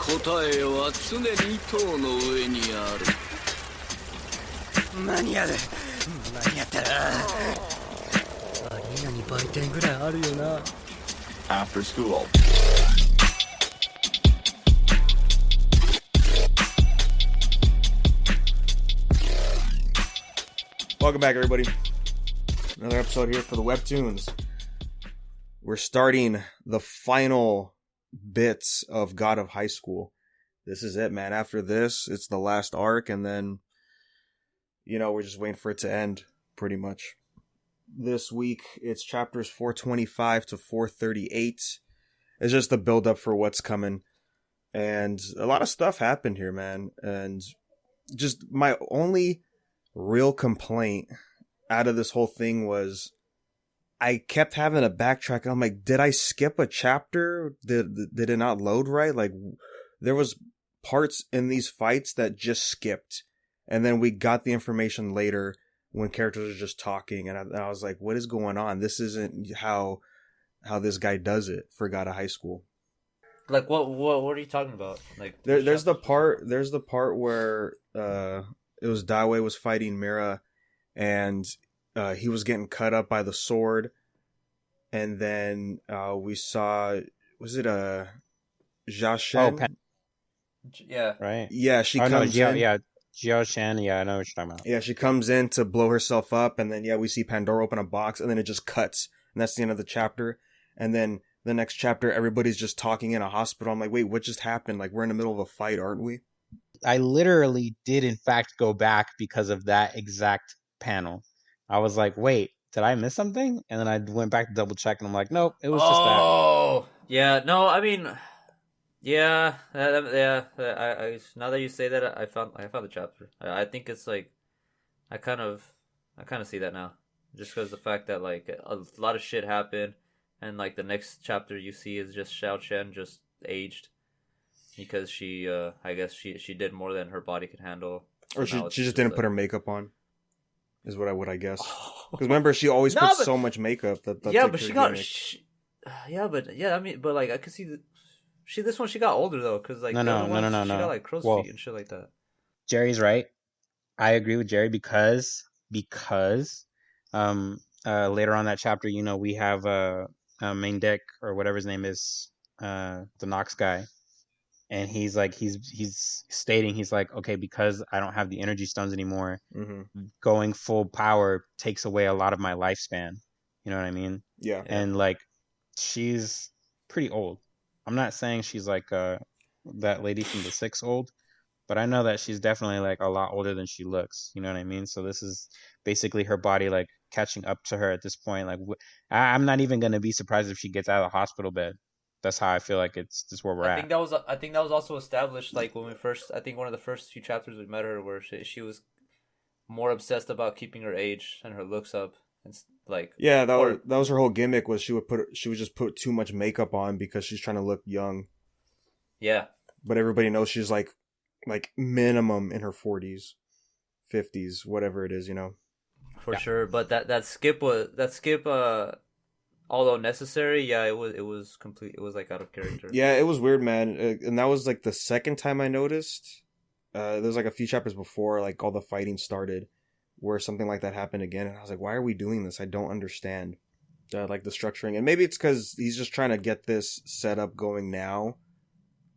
答えは常に塔の上にある。間に合ったな。アリーナに売店ぐらいあるよな。 After school. Welcome back, everybody. Another episode here for the Webtoons. We're starting the final bits of God of High School. This is it, man. After this, it's the last arc, and then, we're just waiting for it to end, pretty much. This week, it's chapters 425 to 438. It's just the build-up for what's coming. And a lot of stuff happened here, man. And just my only real complaint out of this whole thing was I kept having to backtrack, and I'm like, did I skip a chapter? Did it not load right? Like, there was parts in these fights that just skipped, and then we got the information later when characters are just talking, and I was like, what is going on? This isn't how this guy does it for God of High School. Like, what are you talking about? Like, there's the part where it was Daiwei was fighting Mira, and he was getting cut up by the sword, and then we saw, was it Jia Shen? Yeah. Right. Yeah, she comes in. Yeah, Jiao Shan. Yeah, I know what you're talking about. Yeah, she comes in to blow herself up, and then we see Pandora open a box, and then it just cuts, and that's the end of the chapter. And then the next chapter, everybody's just talking in a hospital. I'm like, wait, what just happened? Like, we're in the middle of a fight, aren't we? I literally did, in fact, go back because of that exact panel. I was like, wait, did I miss something? And then I went back to double check, and I'm like, nope, it was just that. Oh, yeah. No, I mean, yeah. I now that you say that, I found the chapter. I think it's like, I kind of see that now, just because the fact that like a lot of shit happened, and like the next chapter you see is just Xiao Chen just aged. Because she, I guess she did more than her body could handle. Or she just didn't put her makeup on, is what I guess. Because remember, she always puts so much makeup that yeah, like but I mean, but like I could see this one she got older though, because like no, she got like crow's feet and shit like that. Jerry's right. I agree with Jerry because later on that chapter, we have main deck or whatever his name is, the Nox guy. And he's like, he's stating, he's like, okay, because I don't have the energy stones anymore, going full power takes away a lot of my lifespan. You know what I mean? Yeah. And like, she's pretty old. I'm not saying she's like that lady from the 6 old, but I know that she's definitely like a lot older than she looks. You know what I mean? So this is basically her body like catching up to her at this point. Like, I'm not even gonna be surprised if she gets out of the hospital bed. That's how I feel like it's just where we're at. I think that was also established like when we first. I think one of the first few chapters we met her, where she was more obsessed about keeping her age and her looks up, and like that was her whole gimmick, was she would just put too much makeup on because she's trying to look young. Yeah, but everybody knows she's like minimum in her 40s, 50s, whatever it is, for sure. But that skip. Although necessary, yeah, it was complete. It was like out of character. Yeah, it was weird, man. And that was like the second time I noticed. There was like a few chapters before, like all the fighting started, where something like that happened again, and I was like, why are we doing this? I don't understand. Like the structuring, and maybe it's because he's just trying to get this setup going now,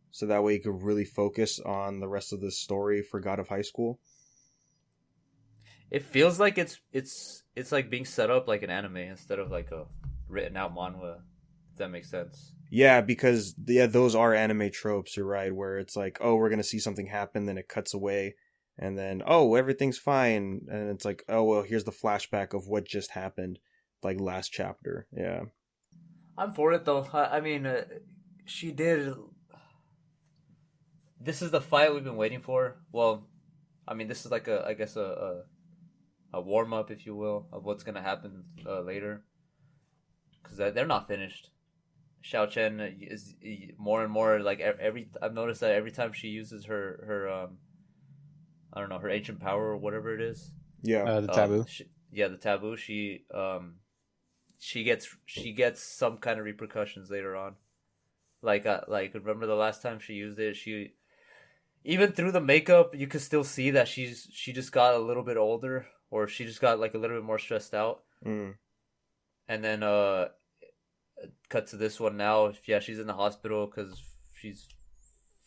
so that way he could really focus on the rest of the story for God of High School. It feels like it's like being set up like an anime instead of like a written out manhwa, if that makes sense. Yeah, because those are anime tropes, you're right, where it's like, oh, we're gonna see something happen, then it cuts away, and then, oh, everything's fine, and it's like, oh, well, here's the flashback of what just happened, like last chapter. Yeah, I'm for it though. I mean, she did. This is the fight we've been waiting for. Well, I mean, this is like I guess a warm up, if you will, of what's gonna happen later. Because they're not finished. Xiao Chen is more and more like I've noticed that every time she uses her I don't know, her ancient power or whatever it is. Yeah, the taboo. The taboo. She gets some kind of repercussions later on. Like remember the last time she used it, she even through the makeup, you could still see that she just got a little bit older, or she just got like a little bit more stressed out. Mm. And then cut to this one now. Yeah, she's in the hospital because she's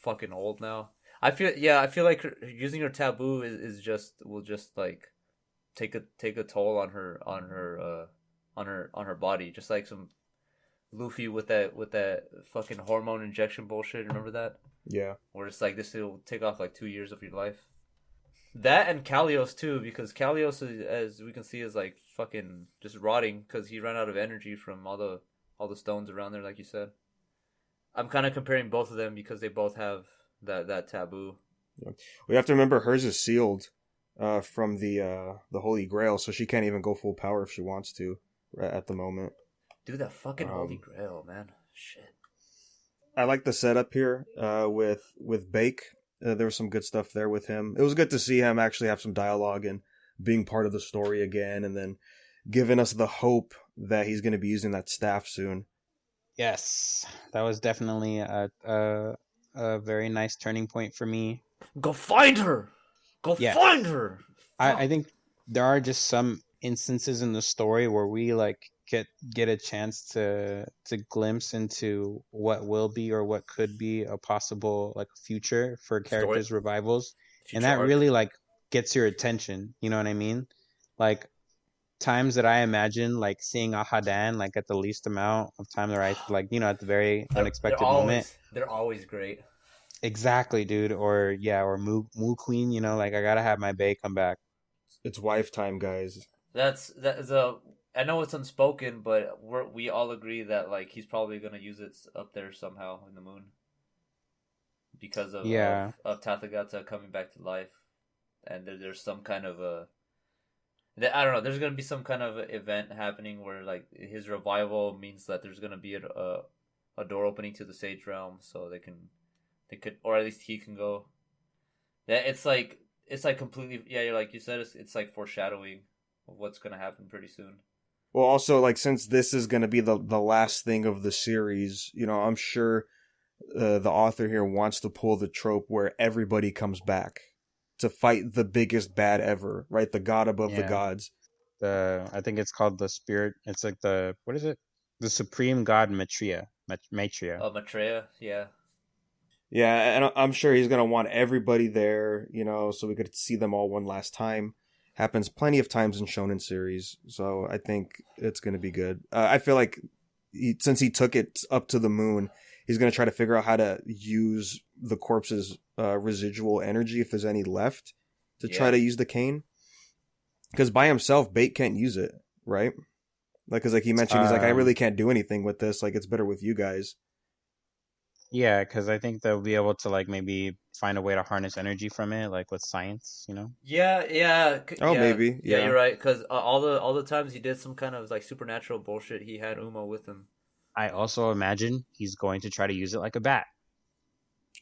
fucking old now. I feel like using her taboo is just will just like take a toll on her body, just like some Luffy with that fucking hormone injection bullshit. Remember that? Yeah. Where it's like this will take off like 2 years of your life. That and Kalios too, because Kalios, as we can see, is like fucking just rotting because he ran out of energy from all the stones around there, like you said. I'm kind of comparing both of them because they both have that taboo. Yeah. We have to remember hers is sealed from the Holy Grail, so she can't even go full power if she wants to at the moment. Dude, that fucking Holy Grail, man. Shit. I like the setup here with Bake. There was some good stuff there with him. It was good to see him actually have some dialogue and being part of the story again, and then giving us the hope that he's going to be using that staff soon. Yes, that was definitely a very nice turning point for me. Go find her! Go find her! I think there are just some instances in the story where we like get a chance to glimpse into what will be or what could be a possible like future for characters' revivals, and that really like gets your attention. You know what I mean? Like times that I imagine like seeing a Hadan like at the least amount of time that I like, you know, at the very unexpected moment. They're always great. Exactly, dude. Or Moo Queen. You know, like I gotta have my bae come back. It's wife time, guys. That is a. I know it's unspoken, but we all agree that like he's probably gonna use it up there somehow in the moon because of Tathagata coming back to life, and there's some kind of I don't know. There's gonna be some kind of event happening where like his revival means that there's gonna be a door opening to the Sage Realm, so they could, or at least he can go. Yeah, it's like completely. Yeah, like you said, it's like foreshadowing of what's gonna happen pretty soon. Well, also, like, since this is going to be the last thing of the series, you know, I'm sure the author here wants to pull the trope where everybody comes back to fight the biggest bad ever, right? The god above the gods. I think it's called the spirit. It's like what is it? The supreme god Maitreya. Oh, Maitreya, yeah. Yeah, and I'm sure he's going to want everybody there, you know, so we could see them all one last time. Happens plenty of times in shonen series, so I think it's going to be good. I feel like since he took it up to the moon, he's going to try to figure out how to use the corpse's residual energy, if there's any left, to try to use the cane. Because by himself, Bait can't use it, right? Like, because like he mentioned, he's like, I really can't do anything with this. Like, it's better with you guys. Yeah, because I think they'll be able to like maybe find a way to harness energy from it, like with science, you know? Yeah. Oh, maybe. Yeah, you're right. Because all the times he did some kind of like supernatural bullshit, he had Uma with him. I also imagine he's going to try to use it like a bat.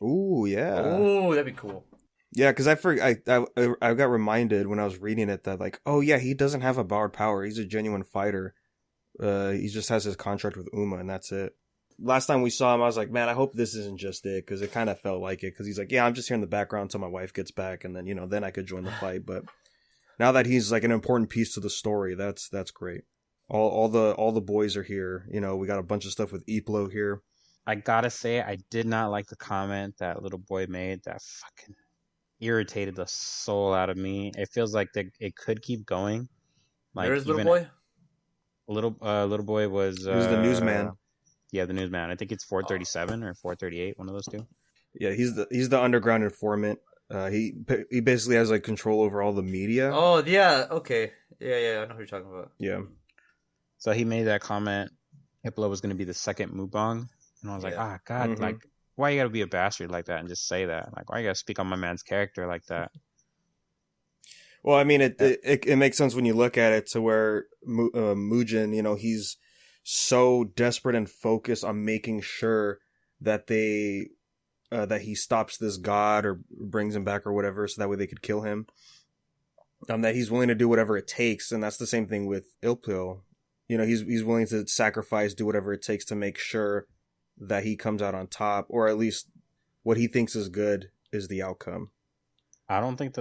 Ooh, yeah. Ooh, that'd be cool. Yeah, because I got reminded when I was reading it that like, oh yeah, he doesn't have a borrowed power. He's a genuine fighter. He just has his contract with Uma, and that's it. Last time we saw him, I was like, man, I hope this isn't just it, because it kind of felt like it. Because he's like, yeah, I'm just here in the background until my wife gets back, and then then I could join the fight. But now that he's like an important piece to the story, that's great. All the boys are here. You know, we got a bunch of stuff with Iplo here. I gotta say, I did not like the comment that little boy made. That fucking irritated the soul out of me. It feels like it could keep going. Like, where is little boy? Little boy was. He was the newsman. Yeah, the newsman. I think it's 437 or 438, one of those two. Yeah, he's the underground informant. He basically has like control over all the media. Oh yeah, okay, yeah. I know who you're talking about. Yeah. So he made that comment. Hiplo was going to be the second Mubong, and I was like, God, like, why you got to be a bastard like that and just say that? Like, why you got to speak on my man's character like that? Well, I mean, it makes sense when you look at it to where Mujin, he's so desperate and focused on making sure that that he stops this god or brings him back or whatever, so that way they could kill him. That he's willing to do whatever it takes, and that's the same thing with Ilpil. He's willing to sacrifice, do whatever it takes to make sure that he comes out on top, or at least what he thinks is good is the outcome. I don't think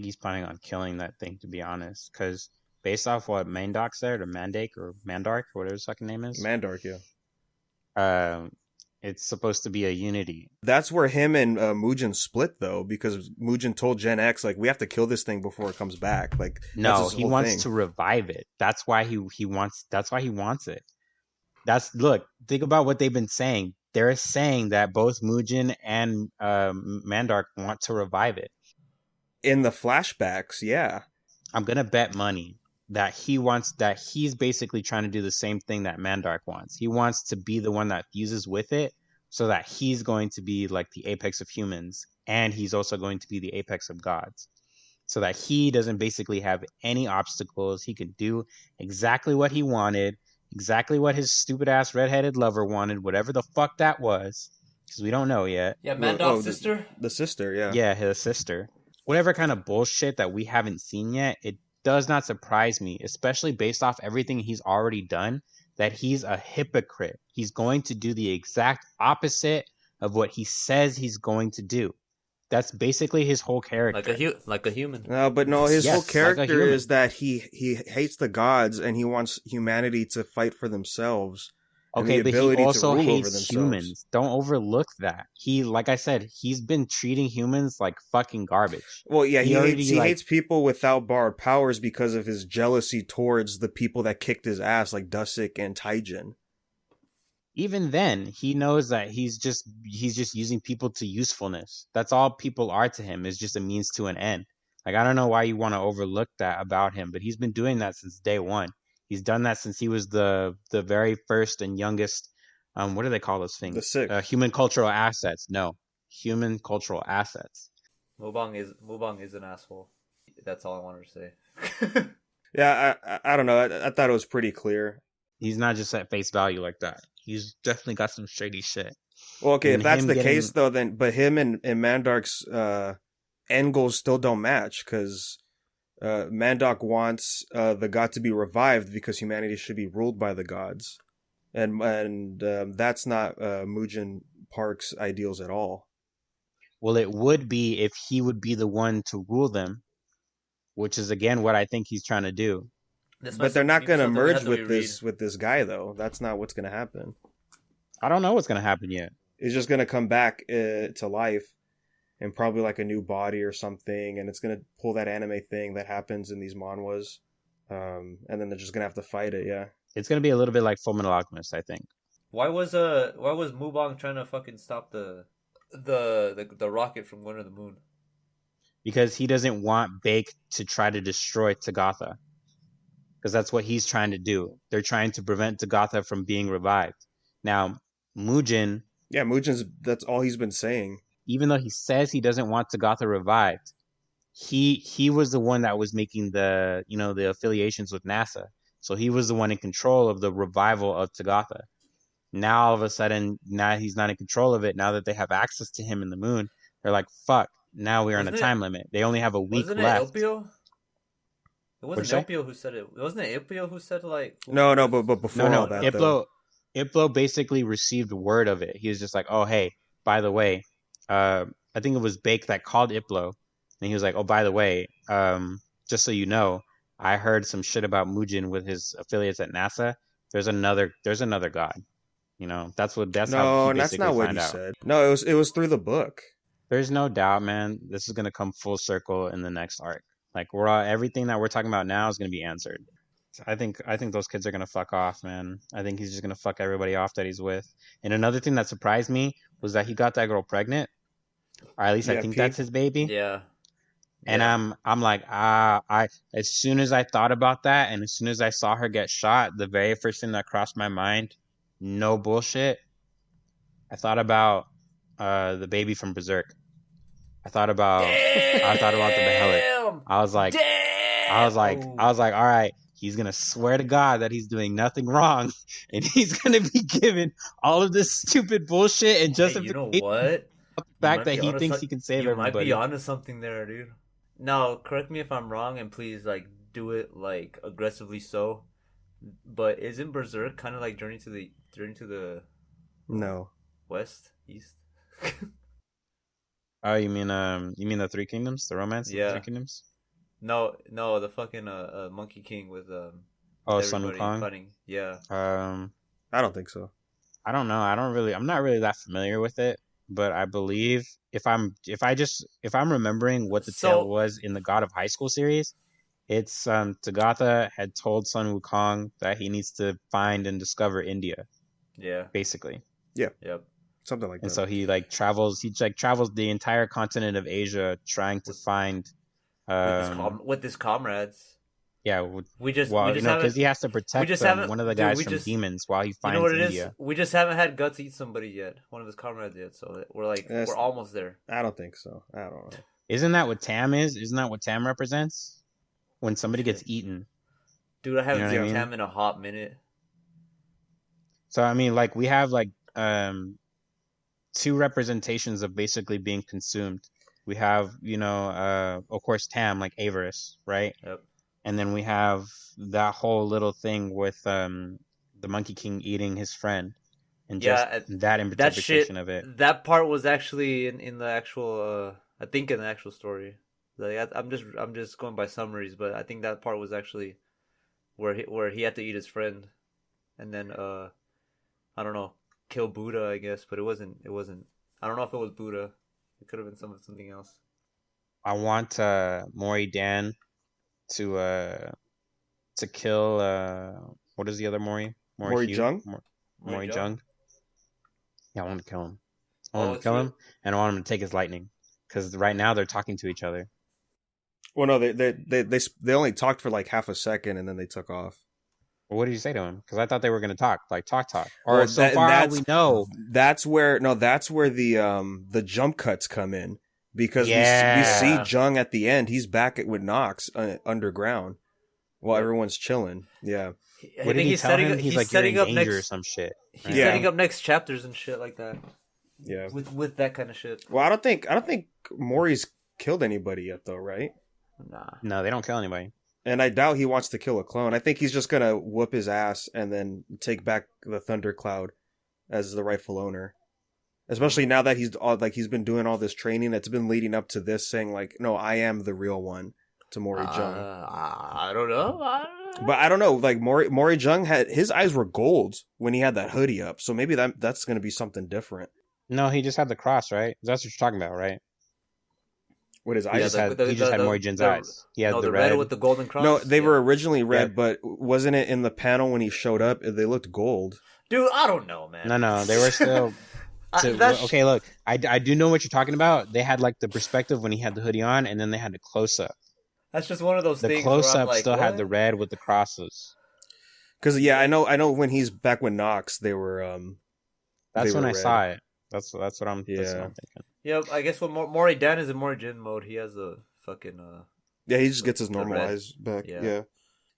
he's planning on killing that thing, to be honest, because based off what Mandark said, or Mandark, or whatever his fucking name is. Mandark, yeah. It's supposed to be a unity. That's where him and Mugen split, though, because Mugen told Gen X, like, we have to kill this thing before it comes back. Like, no, he wants to revive it. That's why he wants it. Look, think about what they've been saying. They're saying that both Mugen and Mandark want to revive it. In the flashbacks, yeah. I'm gonna bet money that he's basically trying to do the same thing that Mandark wants. He wants to be the one that fuses with it, so that he's going to be like the apex of humans, and he's also going to be the apex of gods, so that he doesn't basically have any obstacles. He can do exactly what he wanted, exactly what his stupid ass redheaded lover wanted, whatever the fuck that was, because we don't know yet. Yeah, Mandark's sister? The sister, yeah. Yeah, his sister. Whatever kind of bullshit that we haven't seen yet, it does not surprise me, especially based off everything he's already done, that he's a hypocrite. He's going to do the exact opposite of what he says he's going to do. That's basically his whole character. Like a human. No, but no, his whole character like is that he hates the gods and he wants humanity to fight for themselves. Okay, but he also hates humans. Don't overlook that. Like I said, he's been treating humans like fucking garbage. Well, yeah, he hates people without borrowed powers because of his jealousy towards the people that kicked his ass, like Dusik and Taijin. Even then, he knows that he's just using people to usefulness. That's all people are to him, is just a means to an end. Like, I don't know why you want to overlook that about him, but he's been doing that since day one. He's done that since he was the very first and youngest. What do they call those things? The sixth. Human cultural assets. No, human cultural assets. Mubang is an asshole. That's all I wanted to say. Yeah, I don't know. I thought it was pretty clear. He's not just at face value like that. He's definitely got some shady shit. Well, okay, if that's the case, though, then but him and Mandark's end goals still don't match, because Mandark wants the god to be revived because humanity should be ruled by the gods, and that's not Mugen Park's ideals at all. Well, it would be if he would be the one to rule them, which is again what I think he's trying to do. But they're not going to merge with this guy, though. That's not what's going to happen. I don't know what's going to happen yet. He's just going to come back to life in probably like a new body or something, and it's going to pull that anime thing that happens in these manhwas, and then they're just going to have to fight it, yeah. It's going to be a little bit like Fullmetal Alchemist, I think. Why was Mubang trying to fucking stop the rocket from going to the moon? Because he doesn't want Bake to try to destroy Tagatha. Because that's what he's trying to do. They're trying to prevent Tagatha from being revived. Now, Mugen... Yeah, that's all he's been saying. Even though he says he doesn't want Tagatha revived, he was the one that was making the affiliations with NASA. So he was the one in control of the revival of Tagatha. Now, all of a sudden, now he's not in control of it. Now that they have access to him in the moon, they're like, fuck, now we're on a time limit. They only have a week left. It wasn't Ipio who said it. Wasn't it Ipio who said like? No, but before all that, Iplo basically received word of it. He was just like, "Oh, hey, by the way, I think it was Bake that called Iplo, and he was like, oh, by the way, just so you know, I heard some shit about Mugen with his affiliates at NASA. There's another god. You know, that's how he basically that's not what he said. No, it was through the book. There's no doubt, man. This is gonna come full circle in the next arc. Like everything that we're talking about now is gonna be answered. I think those kids are gonna fuck off, man. I think he's just gonna fuck everybody off that he's with. And another thing that surprised me was that he got that girl pregnant, or at least I think that's his baby. Yeah. And I'm like, as soon as I thought about that, and as soon as I saw her get shot, the very first thing that crossed my mind, no bullshit, I thought about the baby from Berserk. I thought about the Behelit. I was like, all right, he's gonna swear to God that he's doing nothing wrong, and he's gonna be given all of this stupid bullshit and justification. You know what? The fact that he thinks he can save everybody. You might be onto something there, dude. Now, correct me if I'm wrong, and please, like, do it like aggressively so. But isn't Berserk kind of like Journey to the No. West, East. Oh, you mean the Three Kingdoms, the romance of the Yeah. Three Kingdoms? No, the fucking Monkey King with Oh, Sun everybody Wukong. fighting. Yeah. I don't think so. I don't know. I'm not really that familiar with it, but I believe if I'm remembering what the tale So was in the God of High School series, it's Tagatha had told Sun Wukong that he needs to find and discover India, yeah. basically. Yep. Something like And that. so he travels the entire continent of Asia trying to find With his comrades. yeah, We just because haven't. he has to We protect just haven't. one of the Dude, guys we from just. demons while he You finds know what it India. is? We just haven't had Guts eat somebody yet. One of his comrades yet. So we're almost there. I don't think so. I don't know. Isn't that what Tam is? Isn't that what Tam represents? When somebody gets eaten. Dude, I haven't You know what seen I mean? Tam in a hot minute. So I mean, like we have two representations of basically being consumed. We have, of course, Tam, like Avarice, right? Yep. And then we have that whole little thing with the Monkey King eating his friend, and just that interpretation of it. That part was actually in the actual. I think in the actual story. Like, I'm just going by summaries, but I think that part was actually where he had to eat his friend, and then I don't know, kill Buddha, I guess, but it wasn't. I don't know if it was Buddha. It could have been something else. I want Mori Dan to kill what is the other Mori? Mori Jung? Mori Jung. Yeah, I want to kill him. I Oh, want to kill him, and I want him to take his lightning, because right now they're talking to each other. Well, no, they only talked for like half a second and then they took off. Well, what did you say to him? Because I thought they were going to talk. Or Well, so far we know. That's where the jump cuts come in, because we see Jung at the end. He's back with Nox underground while everyone's chilling. Yeah. What did he tell him? He's like, setting you're up in danger next, or some shit. He's setting up next chapters and shit like that. Yeah. With that kind of shit. Well, I don't think Mori's killed anybody yet, though, right? Nah. No, they don't kill anybody. And I doubt he wants to kill a clone. I think he's just gonna whoop his ass and then take back the Thundercloud as the rightful owner. Especially now that he's been doing all this training that's been leading up to this, saying like, "No, I am the real one." To Mori Jung. I don't know. But I don't know. Like Mori Jung his eyes were gold when he had that hoodie up, so maybe that's gonna be something different. No, he just had the cross, right? That's what you're talking about, right? What his He eyes? just had Mori Jin's eyes. He had the red with the golden cross. No, they were originally red, but wasn't it in the panel when he showed up? They looked gold. Dude, I don't know, man. No, they were still. Okay, look, I do know what you're talking about. They had like the perspective when he had the hoodie on, and then they had the close up. That's just one of those things. The close up like, still had the red with the crosses. Because I know when he's back with Nox, they were. That's they when were I red. saw it. That's what I'm. That's what I'm thinking. Yeah, I guess when Mori Dan is in Mori Jin mode, he has a fucking. Yeah, he just gets his normal eyes back. Yeah. Yeah.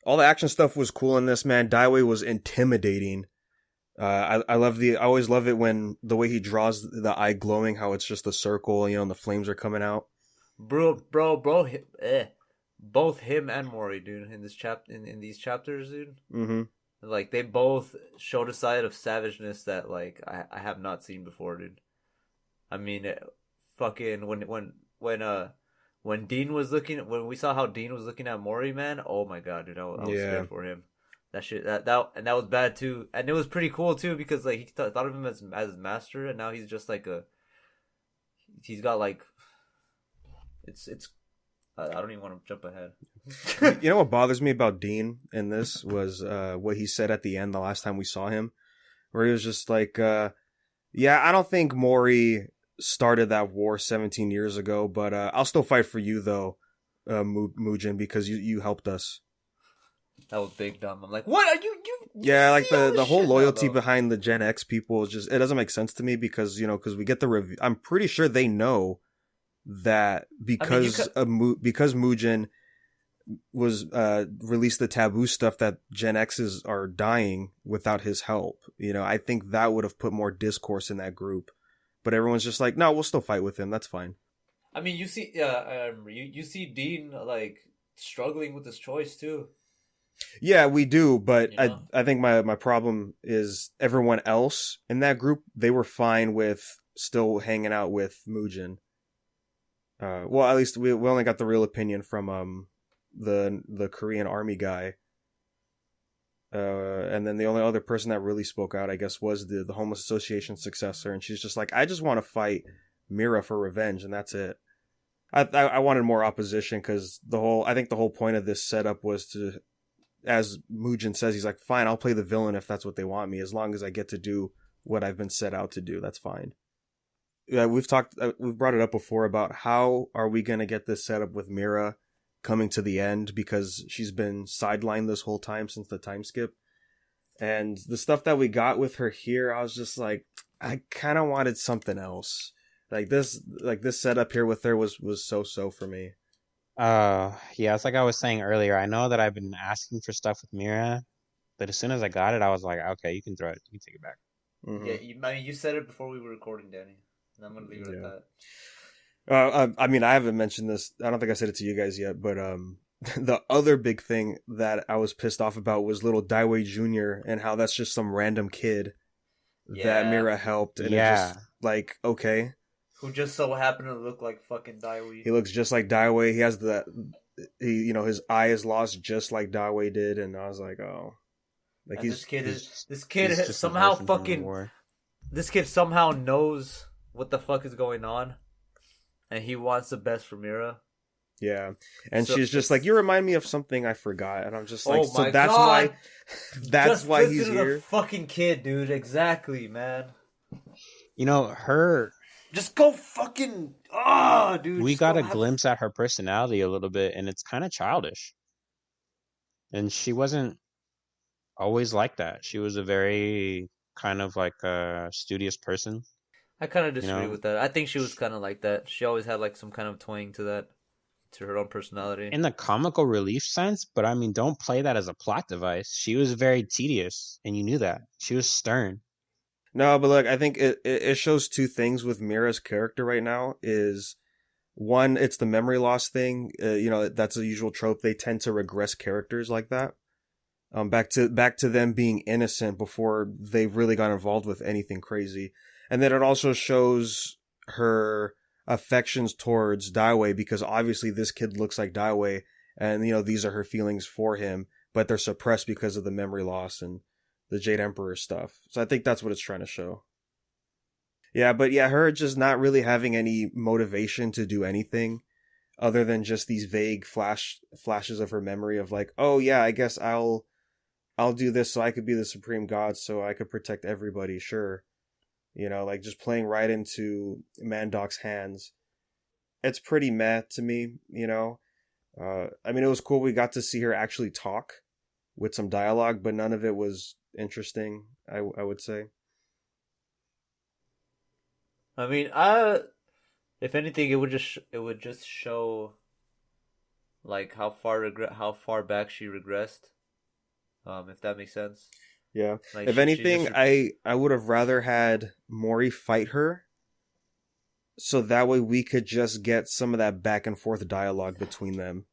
All the action stuff was cool in this, man. Daiwei was intimidating. I always love it when the way he draws the eye glowing, how it's just a circle, and the flames are coming out. Bro, both him and Mori, dude, in this in these chapters, dude. Mm-hmm. Like they both showed a side of savageness that like I have not seen before, dude. I mean, fucking when Dean was when we saw how Dean was looking at Mori, man. Oh my god, dude, I was scared for him. That shit, that was bad too, and it was pretty cool too because like he thought of him as his master, and now he's just like he's got like, it's. I don't even want to jump ahead. You know what bothers me about Dean in this was what he said at the end the last time we saw him, where he was just like, "Yeah, I don't think Mori started that war 17 years ago, but I'll still fight for you though, Mujin, because you helped us." That was big dumb. I'm like, what are you? Yeah, like the whole loyalty behind the Gen X people is just, it doesn't make sense to me because because we get the review. I'm pretty sure they know that because Mujin was released the taboo stuff that Gen X's are dying without his help. I think that would have put more discourse in that group. But everyone's just like, no, we'll still fight with him. That's fine. I mean, you see, you see Dean like struggling with this choice too. Yeah, we do, but You know? I think my problem is everyone else in that group, they were fine with still hanging out with Muujin. Well, at least we only got the real opinion from the Korean army guy. And then the only other person that really spoke out, I guess, was the homeless association successor, and she's just like, I just want to fight Mira for revenge, and that's it. I wanted more opposition because I think the whole point of this setup was to, as Muujin says, he's like, fine, I'll play the villain if that's what they want me, as long as I get to do what I've been set out to do. That's fine. Yeah, we've brought it up before about how are we going to get this set up with Mira coming to the end, because she's been sidelined this whole time since the time skip. And the stuff that we got with her here, I was just like, I kind of wanted something else. Like this setup here with her was so for me. Yeah, it's like I was saying earlier. I know that I've been asking for stuff with Mira, but as soon as I got it, I was like, okay, you can throw it. You can take it back. Mm-hmm. Yeah, I mean, you said it before we were recording, Danny. And I'm gonna leave it at that. I mean, I haven't mentioned this. I don't think I said it to you guys yet, but the other big thing that I was pissed off about was little Daiwei Jr. and how that's just some random kid that Mira helped. And it just, like, okay. Who just so happened to look like fucking Daiwei. He looks just like Daiwei. He has his eye is lost just like Daiwei did, and I was like, oh. Like this kid somehow knows what the fuck is going on, and he wants the best for Mira. Yeah, and she's just like, you remind me of something I forgot, and I'm just like, so that's God. why he's here. The fucking kid, dude. Exactly, man. You know, her. Just go fucking. Dude. We got a glimpse at her personality a little bit, and it's kind of childish. And she wasn't always like that. She was a very kind of like a studious person. I kind of disagree with that. I think she was kind of like that. She always had like some kind of twang to her own personality. In the comical relief sense, but I mean, don't play that as a plot device. She was very tedious, and you knew that. She was stern. No, but look, I think it shows two things with Mira's character right now. Is one, it's the memory loss thing. That's a usual trope. They tend to regress characters like that. Back to them being innocent before they really got involved with anything crazy. And then it also shows her affections towards Daiwei, because obviously this kid looks like Daiwei, and these are her feelings for him, but they're suppressed because of the memory loss and the Jade Emperor stuff. So I think that's what it's trying to show. Yeah, but yeah, her just not really having any motivation to do anything other than just these vague flashes of her memory of like, oh yeah, I guess I'll do this so I could be the supreme god, so I could protect everybody, sure. Like just playing right into Mandok's hands. It's pretty meh to me, I mean, it was cool we got to see her actually talk with some dialogue, but none of it was interesting, I would say. I mean, if anything, it would just show like how far back she regressed. If that makes sense. Yeah. Like if anything, I would have rather had Mori fight her, so that way we could just get some of that back and forth dialogue between them.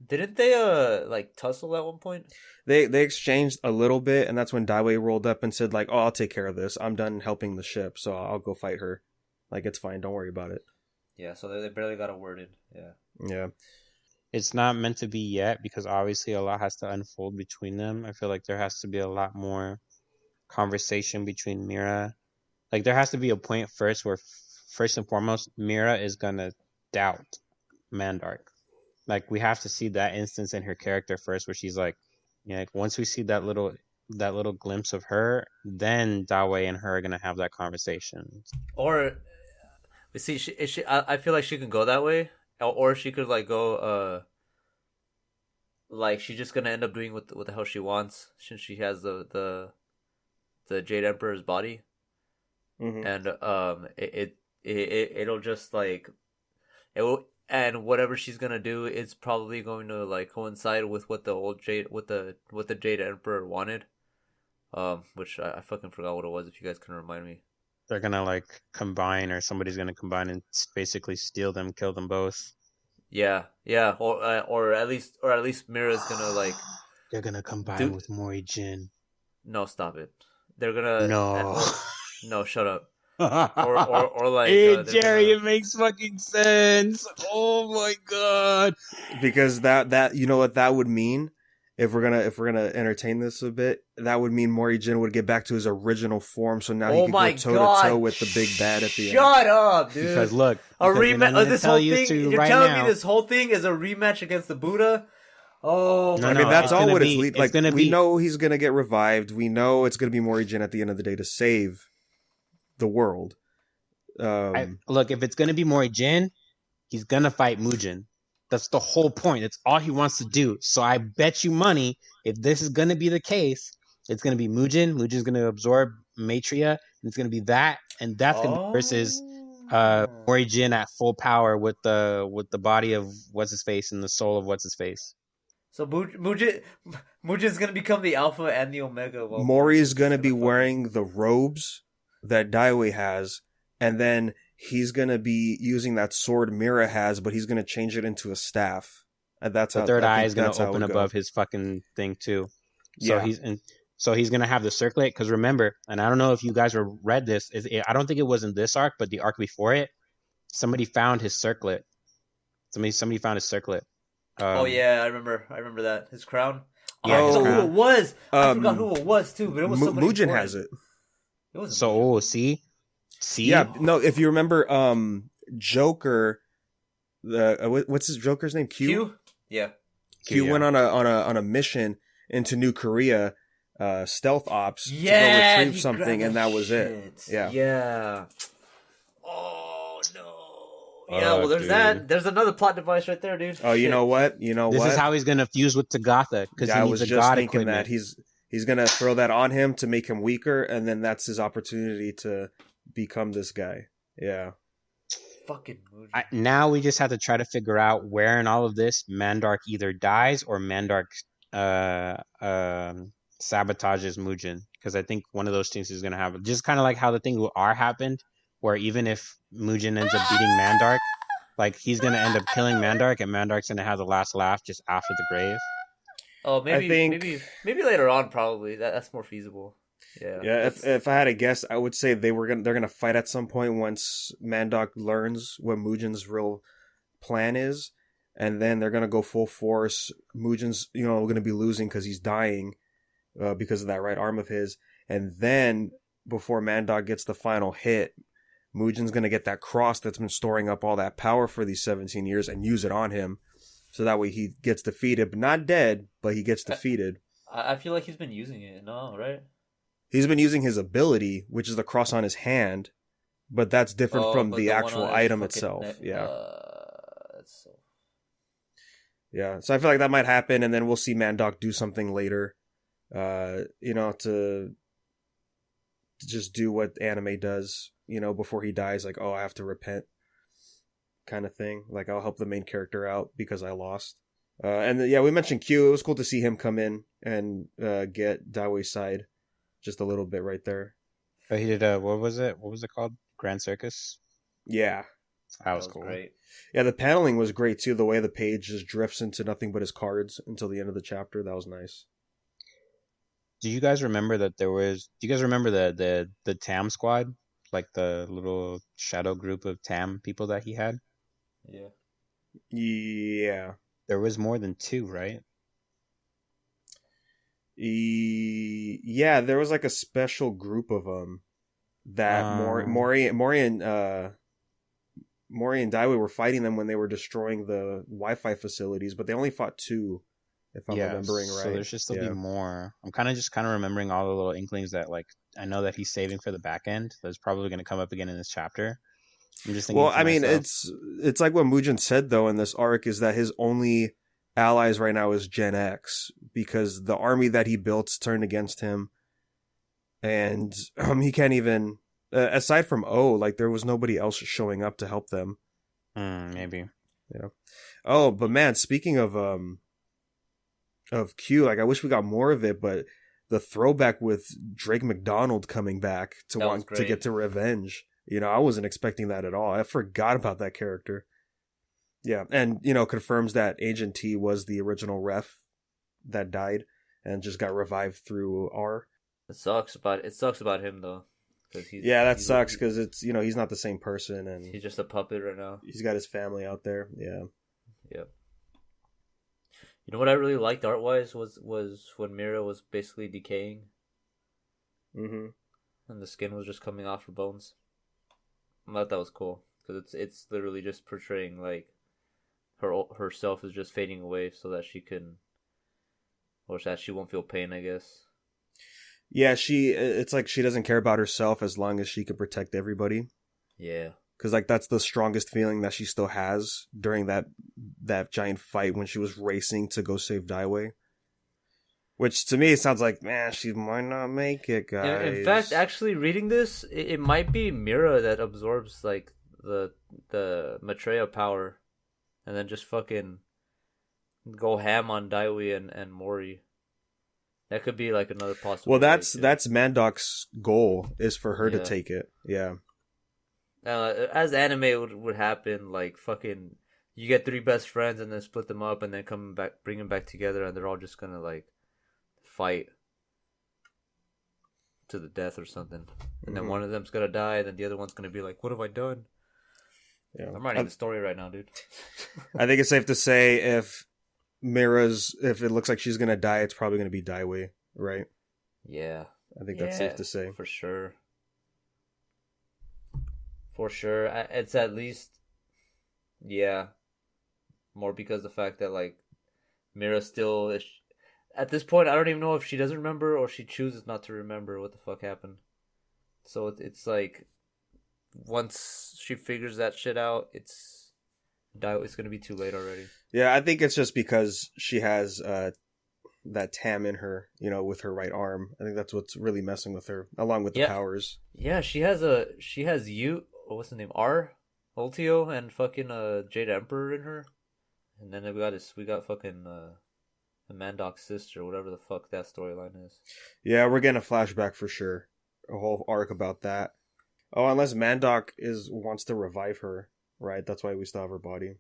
Didn't they like tussle at one point? They exchanged a little bit, and that's when Daiwei rolled up and said like, "Oh, I'll take care of this. I'm done helping the ship, so I'll go fight her. Like, it's fine. Don't worry about it." Yeah, so they barely got a word in. Yeah. Yeah. It's not meant to be yet, because obviously a lot has to unfold between them. I feel like there has to be a lot more conversation between Mira. Like, there has to be a point first where, first and foremost, Mira is gonna doubt Mandark. Like, we have to see that instance in her character first, where she's like, once we see that little glimpse of her, then Dawei and her are gonna have that conversation. Or, we see, I feel like she can go that way. Or she could like go like she's just gonna end up doing what the hell she wants, since she has the Jade Emperor's body. Mm-hmm. And it'll just like it will, and whatever she's gonna do, it's probably going to like coincide with what the Jade Emperor wanted. Which I fucking forgot what it was. If you guys can remind me. They're gonna like combine, or somebody's gonna combine and basically steal them, kill them both. Yeah, or at least Mira's gonna like They're gonna combine Dude. with Mori Jin. No, stop it. They're gonna No. no, shut up. Or like hey they're Jerry, gonna- it makes fucking sense. Oh my god. Because that you know what that would mean if we're gonna entertain this a bit. That would mean Mori Jin would get back to his original form. So now he Oh could my go toe to god! toe with the big bad at the end. Shut up, dude. Because look, A because then I'm rematch. gonna This tell whole you thing. to You're right telling now- me this whole thing is a rematch against the Buddha? Oh, No, I my mean, that's it's all gonna what be- it's lead. it's Like gonna we be- know he's gonna get revived. We know it's gonna be Mori Jin at the end of the day to save the world. Look, if it's gonna be Mori Jin, he's gonna fight Mujin. That's the whole point. That's all he wants to do. So I bet you money, if this is gonna be the case, it's gonna be Mujin. Mujin's gonna absorb Maitreya, and it's gonna be that, and that's gonna be versus Mori Jin at full power with the body of what's his face and the soul of what's his face. So Mujin's gonna become the alpha and the omega. Well, Mori's gonna be wearing the robes that Daiwei has, and then he's gonna be using that sword Mira has, but he's gonna change it into a staff. And that's The how third I eye think is gonna that's how it open would go. above his fucking thing too. So Yeah. he's gonna have the circlet, because remember, and I don't know if you guys read this. I don't think it was in this arc, but the arc before it, somebody found his circlet. Somebody found his circlet. Oh yeah, I remember that. His crown. Yeah, I his forgot crown. who it was. I forgot Um, who it was too, but it was somebody Mujin important. has it. It wasn't So Mujin. see, Yeah, no. If you remember, Joker, what's his Joker's name? Q? Yeah. Q Yeah. went on a mission into New Korea, stealth ops Yeah. to go he retrieve something, grabbed and that was it. shit. Yeah. Yeah. Oh no. Yeah, Oh, well, there's dude. that. There's another plot device right there, dude. Oh, you Shit. know what? You know This what? is how he's gonna fuse with Tagatha, because Yeah, he I needs was a just god thinking equipment. that he's gonna throw that on him to make him weaker, and then that's his opportunity to become this guy. Yeah. Fucking Mujin. Now we just have to try to figure out where in all of this Mandark either dies or Mandark sabotages Mujin, because I think one of those things is gonna happen. Just kind of like how the thing with R happened, where even if Mujin ends up beating Mandark, like he's gonna end up killing Mandark, and Mandark's gonna have the last laugh just after the grave. Oh, maybe, think- maybe later on. Probably that's more feasible. Yeah. Yeah, if I had to guess, I would say they're gonna fight at some point once Mandok learns what Mujin's real plan is, and then they're gonna go full force. Mujin's gonna be losing because he's dying because of that right arm of his, and then before Mandok gets the final hit, Mujin's gonna get that cross that's been storing up all that power for these 17 years and use it on him, so that way he gets defeated, but not dead, but he gets defeated. I feel like he's been using it. No, right? He's been using his ability, which is the cross on his hand, but that's different from but the one actual on his item fucking itself. neck. Yeah. That's so. Yeah. So I feel like that might happen, and then we'll see Mandok do something later, to just do what anime does, before he dies, like, oh, I have to repent kind of thing. Like, I'll help the main character out because I lost. We mentioned Q. It was cool to see him come in and get Daiwei's side just a little bit right there. But he did what was it called? Grand Circus. Yeah. That was cool. Great. Yeah, the paneling was great too. The way the page just drifts into nothing but his cards until the end of the chapter. That was nice. Do you guys remember that there was? Do you guys remember the Tam squad, like the little shadow group of Tam people that he had? Yeah. Yeah. There was more than 2, right? Yeah, there was like a special group of them that Mori and Daiwei were fighting them when they were destroying the Wi-Fi facilities, but they only fought 2, if I'm remembering right. So there should still be more. I'm kind of remembering all the little inklings that, like, I know that he's saving for the back end. That's probably going to come up again in this chapter. I'm just thinking. Well, I mean, it's like what Mujin said though in this arc is that his only allies right now is Gen X, because the army that he built turned against him, and he can't even. Aside from like there was nobody else showing up to help them. Maybe. Yeah. Oh, but man, speaking of Q, like I wish we got more of it, but the throwback with Drake McDonald coming back to want to get to revenge. I wasn't expecting that at all. I forgot about that character. Yeah, and confirms that Agent T was the original ref that died. and just got revived through R. It sucks about him though, because sucks because it's he's not the same person, and he's just a puppet right now. He's got his family out there. Yeah. Yep. You know what I really liked art wise was when Mira was basically decaying. Mm-hmm. And the skin was just coming off her bones. I thought that was cool because it's literally just portraying like herself is just fading away so that she can, or that she won't feel pain, I guess. Yeah, it's like she doesn't care about herself as long as she can protect everybody. Yeah. Because like that's the strongest feeling that she still has during that giant fight when she was racing to go save Daiwei. Which to me it sounds like, man, she might not make it, guys. In fact, actually reading this, it might be Mira that absorbs like the Maitreya power, and then just fucking go ham on Daiwei and Mori. That could be like another possible. Well, that's Mandok's goal, is for her to take it. Yeah. As anime would happen, like fucking, you get 3 best friends and then split them up and then bring them back together, and they're all just gonna like fight to the death or something, and then one of them's gonna die, and then the other one's gonna be like, "What have I done?" Yeah, I'm writing the story right now, dude. I think it's safe to say if it looks like she's gonna die, it's probably gonna be Daiwei, right? Yeah, I think that's safe to say for sure. For sure, it's at least, more because the fact that like Mira still is, at this point, I don't even know if she doesn't remember or she chooses not to remember what the fuck happened. So it's like, once she figures that shit out, it's gonna be too late already. Yeah, I think it's just because she has that tam in her, with her right arm. I think that's what's really messing with her, along with the powers. Yeah, she has what's the name? Ultio and fucking Jade Emperor in her. And then we got fucking Mandok's sister, whatever the fuck that storyline is. Yeah, we're getting a flashback for sure. A whole arc about that. Oh, unless Mandok wants to revive her, right? That's why we still have her body.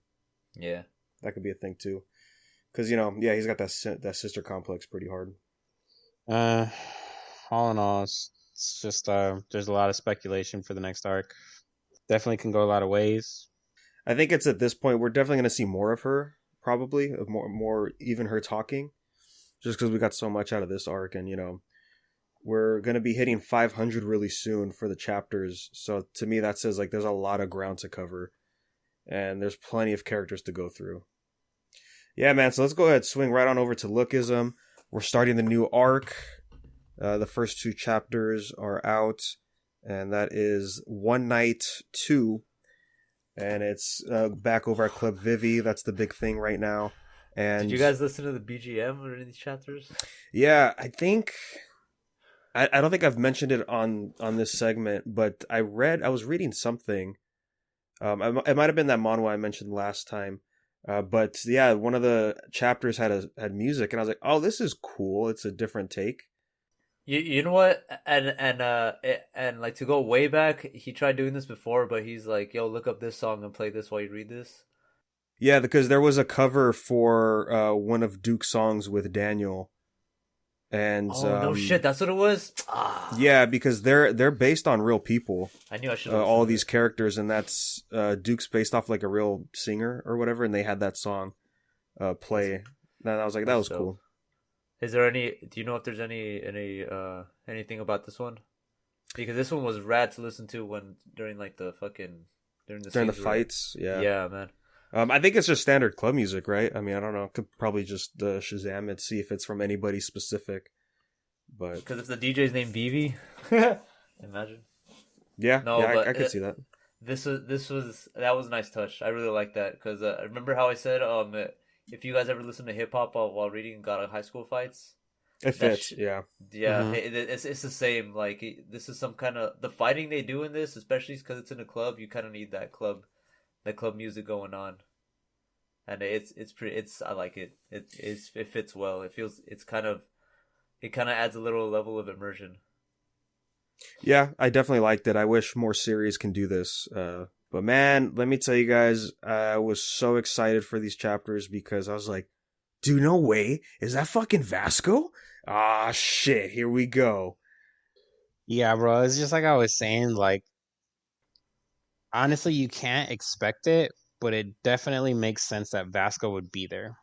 Yeah. That could be a thing too. Because, he's got that sister complex pretty hard. All in all, it's just there's a lot of speculation for the next arc. Definitely can go a lot of ways. I think it's at this point we're definitely going to see more of her, probably, of more even her talking, just because we got so much out of this arc, and we're going to be hitting 500 really soon for the chapters. So to me, that says like there's a lot of ground to cover, and there's plenty of characters to go through. Yeah, man. So let's go ahead, swing right on over to Lookism. We're starting the new arc. The first 2 chapters are out, and that is One Night 2, and it's back over at Club Vivi. That's the big thing right now. And did you guys listen to the BGM or any of these chapters? Yeah, I think I don't think I've mentioned it on this segment, but I was reading something. It might have been that manhwa I mentioned last time. But yeah, one of the chapters had music, and I was like, "Oh, this is cool. It's a different take." You know what? And like, to go way back, he tried doing this before, but he's like, "Yo, look up this song and play this while you read this." Yeah, because there was a cover for one of Duke's songs with Daniel, and no shit, that's what it was. Yeah, because they're based on real people. I knew I should. All these characters, and that's Duke's based off like a real singer or whatever, and they had that song play. And I was like, that was cool. Is there any? Do you know if there's anything about this one? Because this one was rad to listen to during the fights. Yeah, yeah, man. I think it's just standard club music, right? I mean, I don't know. Could probably just Shazam it, see if it's from anybody specific. But because if the DJ's named Vivi, imagine. Yeah, no, yeah, I could see that. That was a nice touch. I really like that because remember how I said if you guys ever listen to hip hop while reading God of High School fights, it fits. Yeah. Mm-hmm. It's the same. Like, this is some kind of the fighting they do in this, especially because it's in a club. You kind of need that club music going on, and it's I like it. It fits well. It kind of adds a little level of immersion. Yeah, I definitely liked it. I wish more series can do this. But man, let me tell you guys, I was so excited for these chapters because I was like, dude, no way. Is that fucking Vasco? Ah, shit. Here we go. Yeah, bro. It's just like I was saying. Like, honestly, you can't expect it, but it definitely makes sense that Vasco would be there.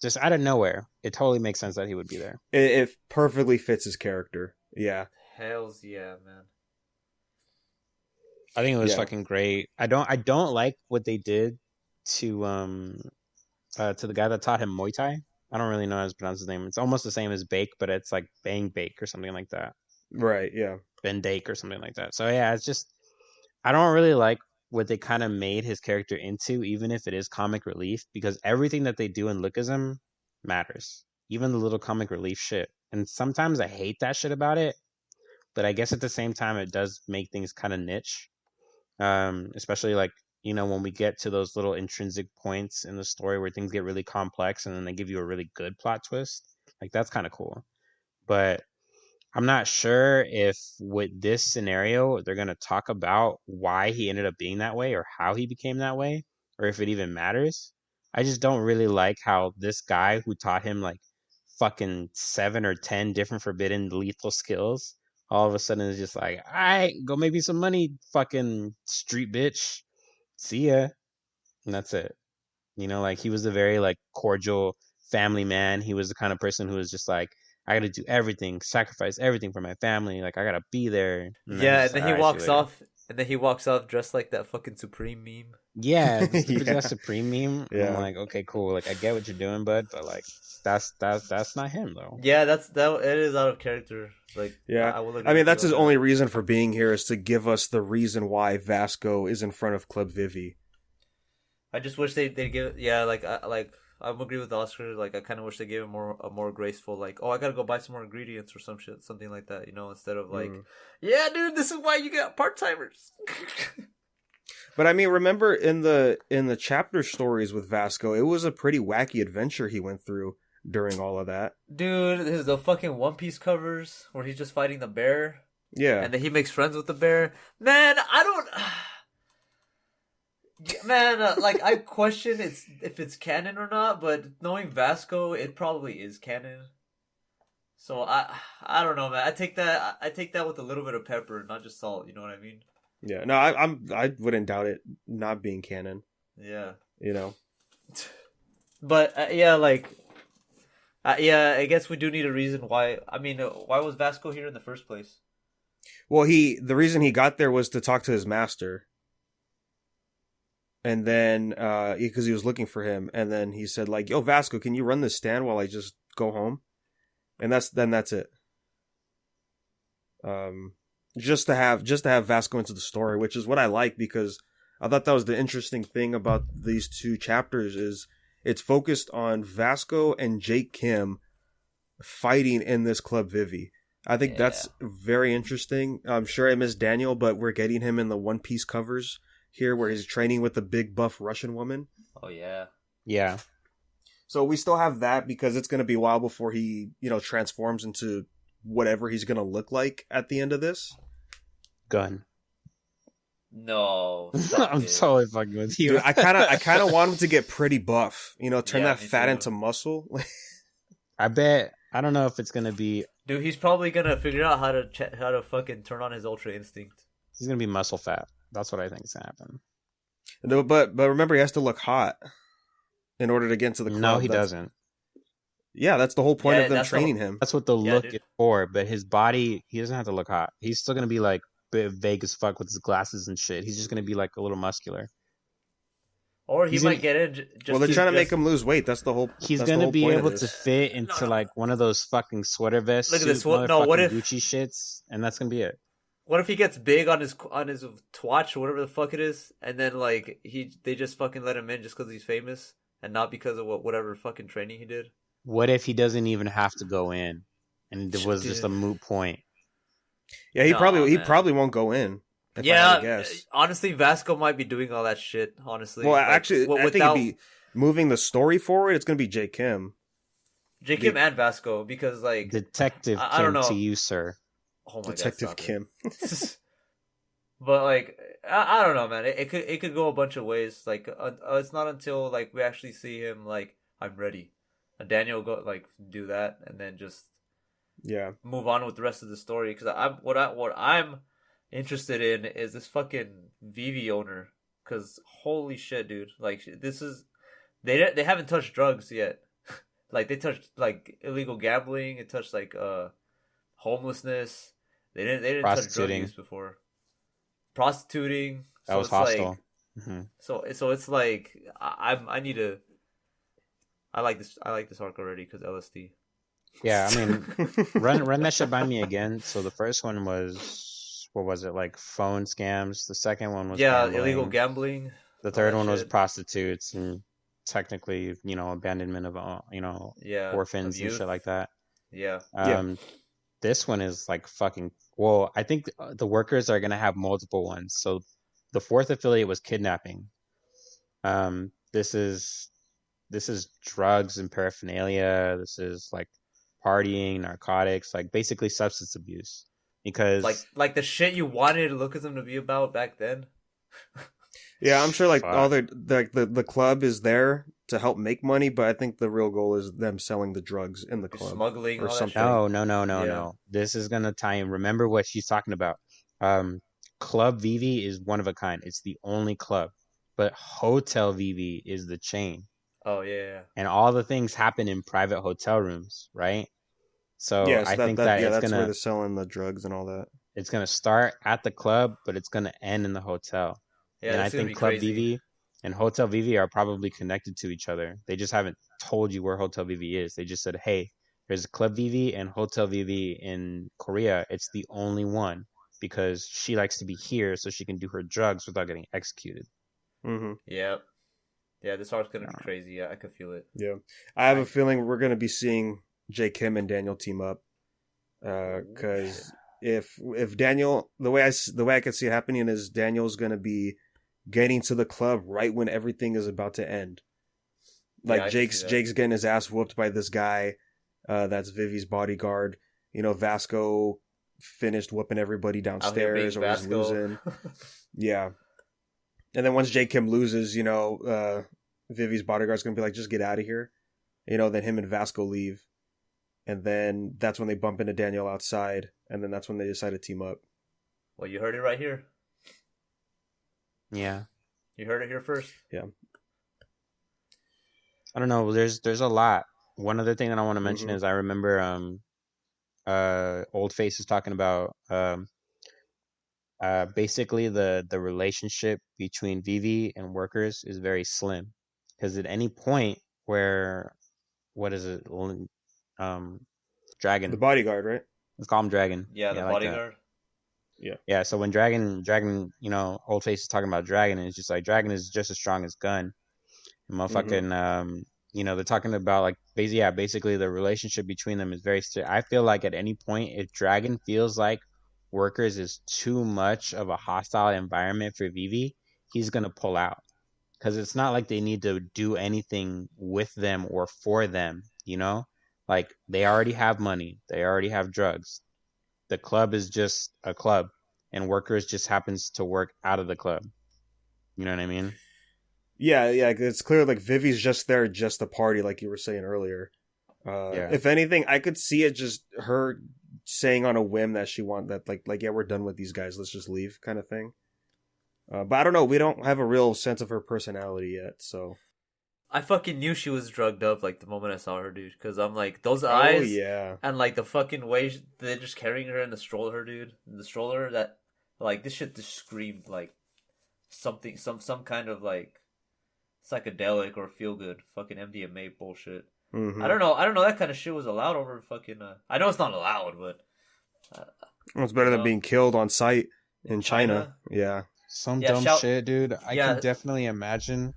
Just out of nowhere, it totally makes sense that he would be there. It perfectly fits his character. Yeah. Hells yeah, man. I think it was Yeah. fucking great. I don't like what they did to the guy that taught him Muay Thai. I don't really know how to pronounce his name. It's almost the same as Bake, but it's like Bang Bake or something like that. Right. Yeah. Ben Dake or something like that. So yeah, it's just I don't really like what they kind of made his character into, even if it is comic relief, because everything that they do in Lookism matters. Even the little comic relief shit. And sometimes I hate that shit about it, but I guess at the same time it does make things kind of niche. Especially like, you know, when we get to those little intrinsic points in the story where things get really complex and then they give you a really good plot twist. Like that's kind of cool. But I'm not sure if with this scenario they're going to talk about why he ended up being that way or how he became that way or if it even matters. I just don't really like how this guy who taught him like fucking 7 or 10 different forbidden lethal skills all of a sudden is just like, all right, go make me some money, fucking street bitch. See ya. And that's it. You know, like he was a very like cordial family man. He was the kind of person who was just like, I got to do everything, sacrifice everything for my family. Like I got to be there. And Yeah, just and then like, he "All right, walks see you later." off. And then he walks off dressed like that fucking Supreme meme. Yeah, the Yeah. Supreme meme. Yeah. I'm like, okay, cool. Like I get what you're doing, bud, but like that's not him though. Yeah, it is out of character. Like, Yeah. I will agree I mean, with that's you his on only that. reason for being here is to give us the reason why Vasco is in front of Club Vivi. I just wish they give. Yeah, I agree with Oscar. Like I kind of wish they gave him a more graceful. Like, oh, I gotta go buy some more ingredients or some shit, something like that. You know, instead of like, yeah, dude, this is why you got part timers. But I mean, remember in the chapter stories with Vasco, it was a pretty wacky adventure he went through during all of that. Dude, the fucking One Piece covers where he's just fighting the bear, Yeah. and then he makes friends with the bear. Man, I don't. Man, like I question if it's canon or not, but knowing Vasco, it probably is canon. So I don't know, man. I take that with a little bit of pepper, not just salt. You know what I mean? Yeah. No, I wouldn't doubt it not being canon. Yeah. You know. But yeah, like, yeah, I guess we do need a reason why. I mean, why was Vasco here in the first place? Well, the reason he got there was to talk to his master. And then, because he was looking for him, and then he said, like, "Yo, Vasco, can you run this stand while I just go home?" And that's it. Just to have Vasco into the story, which is what I like, because I thought that was the interesting thing about these two chapters is it's focused on Vasco and Jake Kim fighting in this Club Vivi. I think that's very interesting. I'm sure I missed Daniel, but we're getting him in the One Piece covers here where he's training with the big buff Russian woman. Oh yeah. Yeah. So we still have that because it's going to be a while before he, transforms into whatever he's going to look like at the end of this. Gun. No. I'm totally fucking with you. Dude, I kind of want him to get pretty buff, turn Yeah, that me fat too. into muscle. I don't know if it's gonna be. Dude, he's probably gonna figure out how to fucking turn on his Ultra Instinct. He's gonna be muscle fat. That's what I think is gonna happen. No, but remember, he has to look hot in order to get into the club. No, he doesn't. Yeah, that's the whole point Yeah, of them that's the training whole- him. That's what the Yeah, look dude. is for. But his body, he doesn't have to look hot. He's still gonna be like vague as fuck with his glasses and shit. He's just gonna be like a little muscular. Or he He's might gonna- get in. Just Well, they're trying to make him lose weight. That's the whole. He's that's the gonna whole be point of able this. to fit into like one of those fucking sweater vests. Look at this. suit No, what motherfucking if- Gucci shits, and that's gonna be it. What if he gets big on his twatch or whatever the fuck it is, and then like they just fucking let him in just because he's famous and not because of whatever fucking training he did? What if he doesn't even have to go in, and it was just a moot point? Yeah, he Nah, probably man. won't go in. If I had to guess. Honestly, Vasco might be doing all that shit. Honestly, Well, Like, actually, I think without it'd be moving the story forward. It's gonna be Jake Kim. Jake Kim and Vasco because like Detective I don't Kim know. to you, sir. oh my Detective God, stop Kim. it. But like I don't know, man. It could go a bunch of ways. Like it's not until like we actually see him like I'm ready, and Daniel go like do that, and then just move on with the rest of the story. Because what I'm interested in is this fucking Vivi owner. Because holy shit, dude! Like this is they haven't touched drugs yet. Like they touched like illegal gambling. It touched like homelessness. They didn't touch drug use before. Prostituting. That so was it's hostile. Like, so it's like I need to. I like this arc already because LSD. Yeah, I mean, run that shit by me again. So the first one was, what was it, like phone scams? The second one was gambling. Illegal gambling. The third one was prostitutes and technically, abandonment of orphans and shit like that. Yeah. This one is like fucking. Well, I think the workers are gonna have multiple ones. So the fourth affiliate was kidnapping. This is drugs and paraphernalia. This is like partying, narcotics, like basically substance abuse. Because like the shit you wanted Lookism to be about back then. Yeah, I'm sure like all the club is there to help make money, but I think the real goal is them selling the drugs in the club. Smuggling or all something. No. This is gonna tie in. Remember what she's talking about. Club Vivi is one of a kind. It's the only club. But Hotel Vivi is the chain. Oh yeah. And all the things happen in private hotel rooms, right? So I think that's where they're selling the drugs and all that. It's gonna start at the club, but it's gonna end in the hotel. Yeah, and I think Club Vivi and Hotel Vivi are probably connected to each other. They just haven't told you where Hotel Vivi is. They just said, hey, there's Club Vivi and Hotel Vivi in Korea. It's the only one because she likes to be here so she can do her drugs without getting executed. Mm-hmm. Yeah. Yeah, this arc's gonna be crazy. Yeah, I could feel it. Yeah. I have a feeling we're gonna be seeing J. Kim and Daniel team up. Because if Daniel, the way I could see it happening is Daniel's gonna be getting to the club right when everything is about to end. Like Jake's getting his ass whooped by this guy, that's Vivi's bodyguard. Vasco finished whooping everybody downstairs or he's losing. Yeah. And then once J. Kim loses, Vivi's bodyguard's gonna be like, just get out of here. Then him and Vasco leave. And then that's when they bump into Daniel outside, and then that's when they decide to team up. Well, you heard it right here. Yeah. You heard it here first. Yeah. I don't know. There's a lot. One other thing that I want to mention is I remember Old Face is talking about basically the relationship between Vivi and workers is very slim. Because at any point where, what is it? Dragon. The bodyguard, right? Let's call him Dragon. Yeah, the bodyguard. Yeah, so when Dragon, Old Face is talking about Dragon, and it's just like Dragon is just as strong as Gun. And motherfucking, they're talking about like basically the relationship between them is very. I feel like at any point, if Dragon feels like Workers is too much of a hostile environment for Vivi, he's gonna pull out because it's not like they need to do anything with them or for them. Like they already have money, they already have drugs. The club is just a club, and Workers just happens to work out of the club. You know what I mean? Yeah, it's clear like Vivi's just there just to party, like you were saying earlier. If anything, I could see it just her saying on a whim that she like yeah, we're done with these guys, let's just leave kind of thing. But I don't know, we don't have a real sense of her personality yet, so. I fucking knew she was drugged up like the moment I saw her, dude. Because I'm like, those eyes, and like the fucking way they're just carrying her in the stroller, dude. In the stroller, that like this shit just screamed like something, some kind of like psychedelic or feel good fucking MDMA bullshit. Mm-hmm. I don't know. That kind of shit was allowed over fucking. I know it's not allowed, but it's better than being killed on site in China. Yeah, some dumb shit, dude. I can definitely imagine.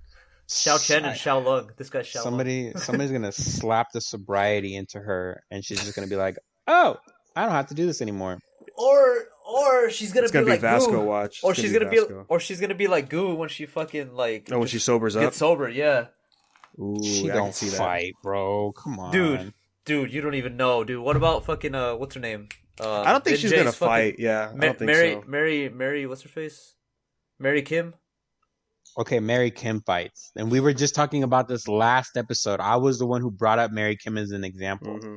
Xiao Chen and Xiao Lung. This guy's Xiao Somebody's gonna slap the sobriety into her, and she's just gonna be like, "Oh, I don't have to do this anymore." Or she's gonna be like Vasco Goo. Watch. Or she's gonna be like Goo when she fucking like. Oh, when she sobers up. Gets sober, yeah. Ooh, she don't fight, bro. Come on, dude. You don't even know, dude. What about fucking what's her name? I don't think she's gonna fight. Yeah, I don't think so. Mary, what's her face? Mary Kim. Okay, Mary Kim fights. And we were just talking about this last episode. I was the one who brought up Mary Kim as an example. Mm-hmm.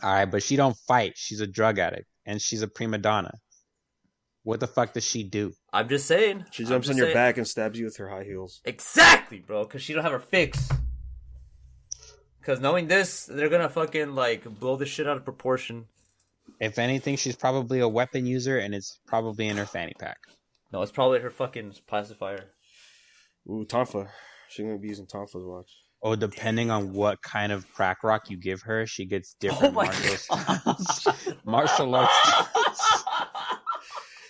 All right, but she don't fight. She's a drug addict, and she's a prima donna. What the fuck does she do? I'm just saying. She jumps on your back and stabs you with her high heels. Exactly, bro. Because she don't have her fix. Because knowing this, they're gonna fucking like blow this shit out of proportion. If anything, she's probably a weapon user, and it's probably in her fanny pack. No, it's probably her fucking pacifier. Ooh, Tonfa. She's gonna be using Tonfa's watch. Oh, depending on what kind of crack rock you give her, she gets different martial arts.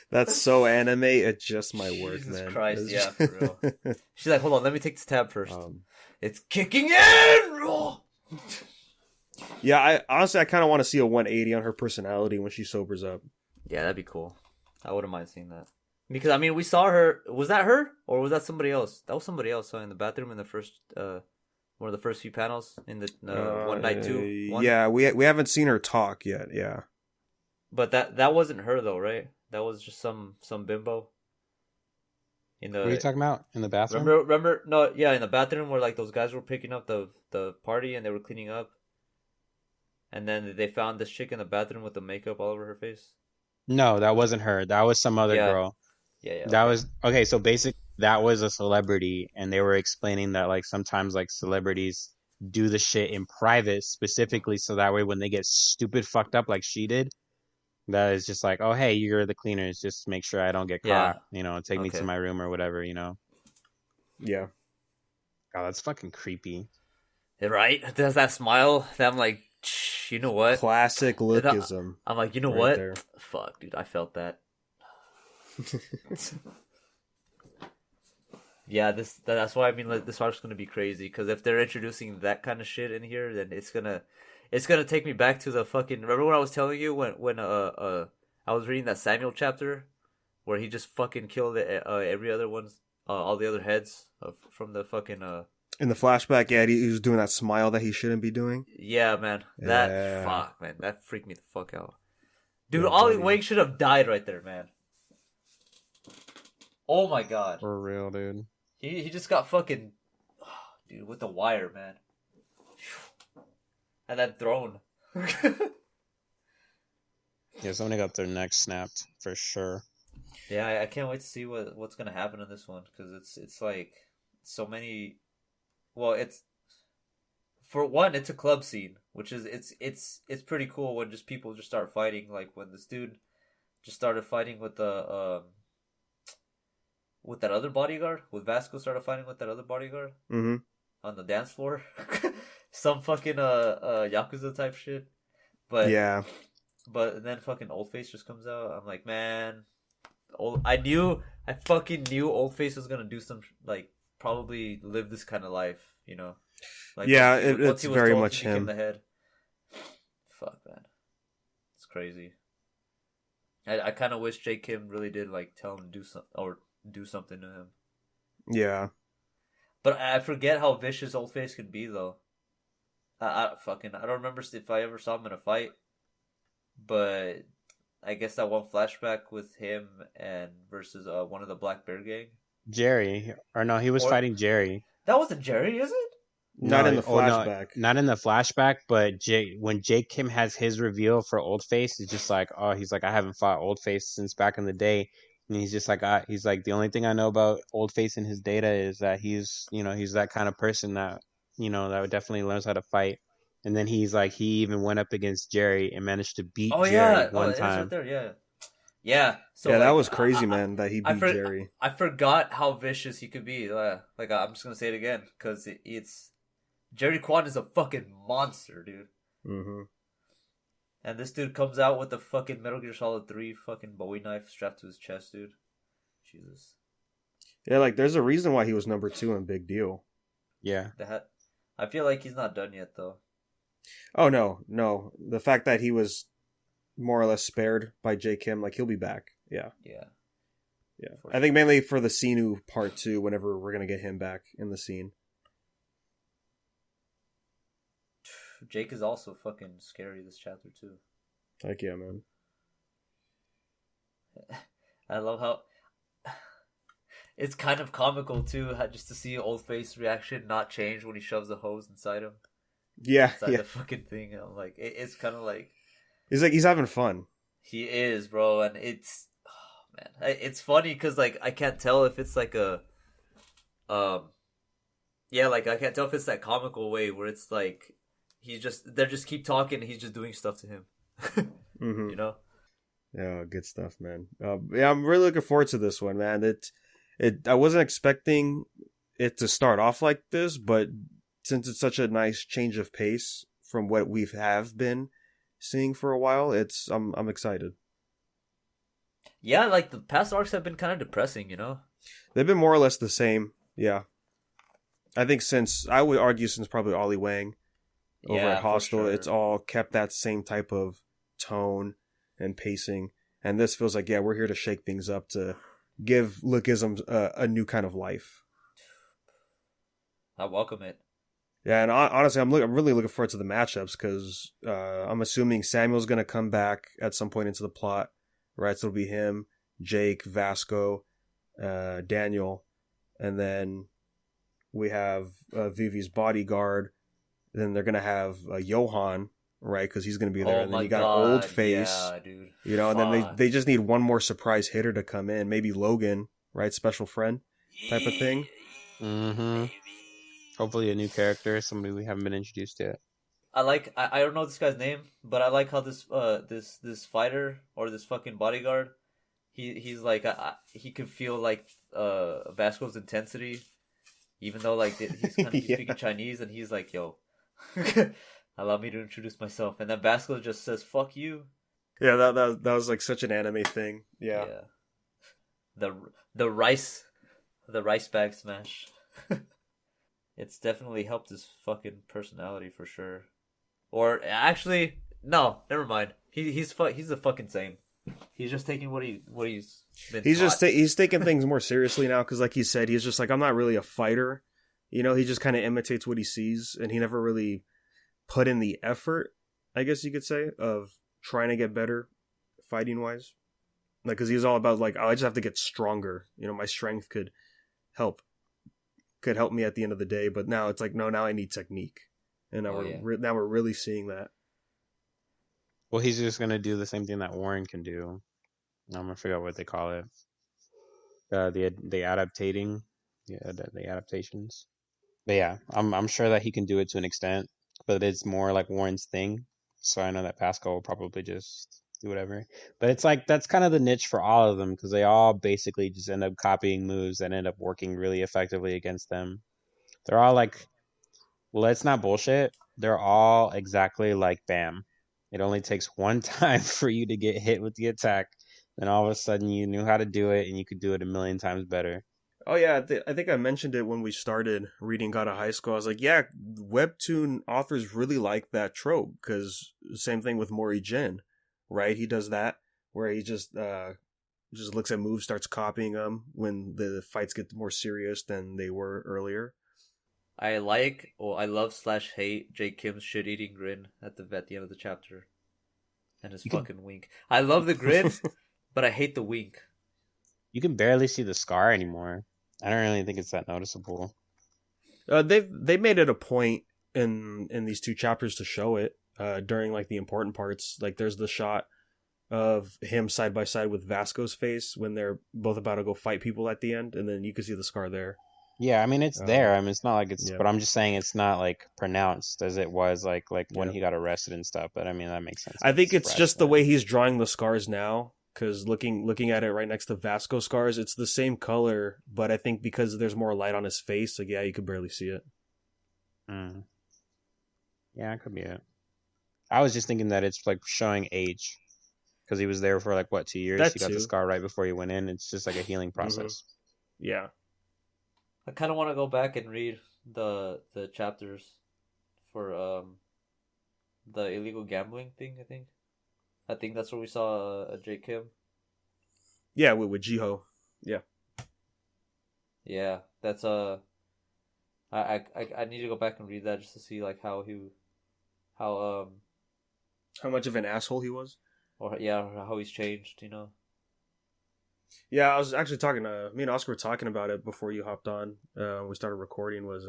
That's so anime. It just might work, Jesus man. Christ, yeah, for real. She's like, hold on, let me take this tab first. It's kicking in, bro. Yeah, I kind of want to see a 180 on her personality when she sobers up. Yeah, that'd be cool. I wouldn't mind seeing that. Because, I mean, we saw her. Was that her? Or was that somebody else? That was somebody else in the bathroom in the first, one of the first few panels in the One Night 2. Yeah, we haven't seen her talk yet, yeah. But that wasn't her, though, right? That was just some bimbo. In the, what are you talking about? In the bathroom? Remember? No, yeah, in the bathroom where, like, those guys were picking up the party and they were cleaning up. And then they found this chick in the bathroom with the makeup all over her face. No, that wasn't her. That was some other girl. Yeah. That was okay. So basically, that was a celebrity, and they were explaining that like sometimes like celebrities do the shit in private, specifically so that way when they get stupid fucked up like she did, that is just like, oh hey, you're the cleaners. Just make sure I don't get caught. You know, take me to my room or whatever. You know. Yeah. God, that's fucking creepy. Right? There's that smile that I'm like, you know what? Classic Lookism. I'm like, you know right what? there. Fuck, dude, I felt that. Yeah, that's why I mean like, this arc's gonna be crazy because if they're introducing that kind of shit in here, then it's gonna take me back to the fucking. Remember what I was telling you when I was reading that Samuel chapter where he just fucking killed every other one's all the other heads from the fucking In the flashback, yeah, he was doing that smile that he shouldn't be doing. Yeah, man. Yeah. Fuck, man. That freaked me the fuck out. Dude, Ollie Wake should have died right there, man. Oh my god. For real, dude. He just got fucking... Dude, with the wire, man. And that throne. Yeah, somebody got their neck snapped, for sure. Yeah, I can't wait to see what's gonna happen in this one. Because it's like... So many... Well, it's... For one, it's a club scene, which is it's pretty cool when just people just start fighting. Like when this dude just started fighting with that other bodyguard. With Vasco started fighting with that other bodyguard on the dance floor. Some fucking Yakuza type shit. But yeah. But then fucking Oldface just comes out. I'm like, man, I fucking knew Oldface was gonna do some like probably live this kind of life, you know. Like, yeah, it's very much him. In the head. Fuck, man, it's crazy. I kind of wish J. Kim really did like tell him to do something to him. Yeah, but I forget how vicious Oldface can be though. I don't remember if I ever saw him in a fight, but I guess that one flashback with him and versus one of the Black Bear gang. Jerry, or no, he was fighting Jerry. That wasn't Jerry, is it? Not in the flashback. No, not in the flashback, but when Jake Kim has his reveal for Oldface, it's just like, oh, he's like, I haven't fought Oldface since back in the day, and he's just like, he's like, the only thing I know about Oldface in his data is that he's that kind of person that that definitely learns how to fight, and then he's like, he even went up against Jerry and managed to beat Jerry one time. Right there, yeah. Yeah. So yeah, that was crazy, man. That he beat Jerry. I forgot how vicious he could be. Like I'm just gonna say it again because it's. Jerry Quan is a fucking monster, dude. Mm-hmm. And this dude comes out with the fucking Metal Gear Solid 3 fucking Bowie knife strapped to his chest, dude. Jesus. Yeah, like there's a reason why he was number 2 in Big Deal. Yeah. I feel like he's not done yet, though. Oh, no. The fact that he was more or less spared by J. Kim, like he'll be back. Yeah. Yeah. I think mainly for the Sinu part 2, whenever we're going to get him back in the scene. Jake is also fucking scary this chapter too. Heck yeah, man. I love how it's kind of comical too, just to see Oldface's reaction not change when he shoves the hose inside him. Yeah, inside yeah. the fucking thing. And I'm like, it's kind of like He's having fun. he is, bro, and it's man, it's funny because like I can't tell if it's like a yeah, like I can't tell if it's that comical way where it's like they just keep talking and he's just doing stuff to him. Mm-hmm. You know? Yeah, good stuff, man. Yeah, I'm really looking forward to this one, man. I wasn't expecting it to start off like this, but since it's such a nice change of pace from what we have been seeing for a while, I'm excited. Yeah, like the past arcs have been kind of depressing, you know? They've been more or less the same. Yeah, I think I would argue since probably Ollie Wang over Yeah, at for Hostel, sure. it's all kept that same type of tone and pacing. And this feels like, yeah, we're here to shake things up, to give Lookism a new kind of life. I welcome it. Yeah, and honestly, I'm really looking forward to the matchups because I'm assuming Samuel's going to come back at some point into the plot, right? So it'll be him, Jake, Vasco, Daniel, and then we have Vivi's bodyguard. Then they're going to have Johan, right? Because he's going to be there. Oh And then my you got God, Old Face, yeah, dude. you know, and then Fuck. they just need one more surprise hitter to come in. Maybe Logan, right? Special friend type of thing. Mm-hmm. Hopefully a new character, somebody we haven't been introduced yet. I don't know this guy's name, but I like how this fighter or this fucking bodyguard, he's like he could feel like Vasco's intensity, even though like he's kind of Yeah. speaking Chinese, and he's like, yo, allow me to introduce myself, and then Vasco just says fuck you. Yeah, that was like such an anime thing. Yeah. The rice bag smash. It's definitely helped his fucking personality for sure. Or actually, no, never mind. He's the fucking same. He's just taking what he's been. He's taught. just he's taking things more seriously now because, like he said, he's just like, I'm not really a fighter. You know, he just kind of imitates what he sees, and he never really put in the effort, I guess you could say, of trying to get better fighting wise. Like, because he's all about like, oh, I just have to get stronger. You know, my strength could help me at the end of the day. But now it's like, no, now I need technique, and now now we're really seeing that. Well, he's just gonna do the same thing that Warren can do. I'm gonna figure out what they call it. The adaptating, the adaptations. But yeah, I'm sure that he can do it to an extent, but it's more like Warren's thing. So I know that Pascal will probably just do whatever. But it's like that's kind of the niche for all of them because they all basically just end up copying moves that end up working really effectively against them. They're all like, let's not bullshit. They're all exactly like Bam. It only takes one time for you to get hit with the attack, then all of a sudden you knew how to do it and you could do it a million times better. Oh yeah, I think I mentioned it when we started reading God of High School. I was like, yeah, Webtoon authors really like that trope because same thing with Mori Jin, right? He does that where he just looks at moves, starts copying them when the fights get more serious than they were earlier. I love / hate Jake Kim's shit-eating grin at the end of the chapter, and his fucking wink. I love the grin, but I hate the wink. You can barely see the scar anymore. I don't really think it's that noticeable. They made it a point in these two chapters to show it during like the important parts. Like there's the shot of him side by side with Vasco's face when they're both about to go fight people at the end, and then you can see the scar there. Yeah, I mean it's there. I mean it's not like it's, yeah. but I'm just saying it's not like pronounced as it was like when he got arrested and stuff. But I mean that makes sense. I think it's just the way he's drawing the scars now. Because looking at it right next to Vasco scars, it's the same color, but I think because there's more light on his face, like yeah, you could barely see it. Yeah, it could be it. I was just thinking that it's like showing age because he was there for like what 2 years. That he got too. the scar right before he went in. It's just like a healing process. Yeah. I kind of want to go back and read the chapters for the illegal gambling thing. I think that's where we saw Jake Kim. Yeah, with Jiho. Yeah. Yeah, that's I need to go back and read that just to see like how much of an asshole he was. Or how he's changed, you know. Yeah, I was actually talking to me and Oscar were talking about it before you hopped on. We started recording. Was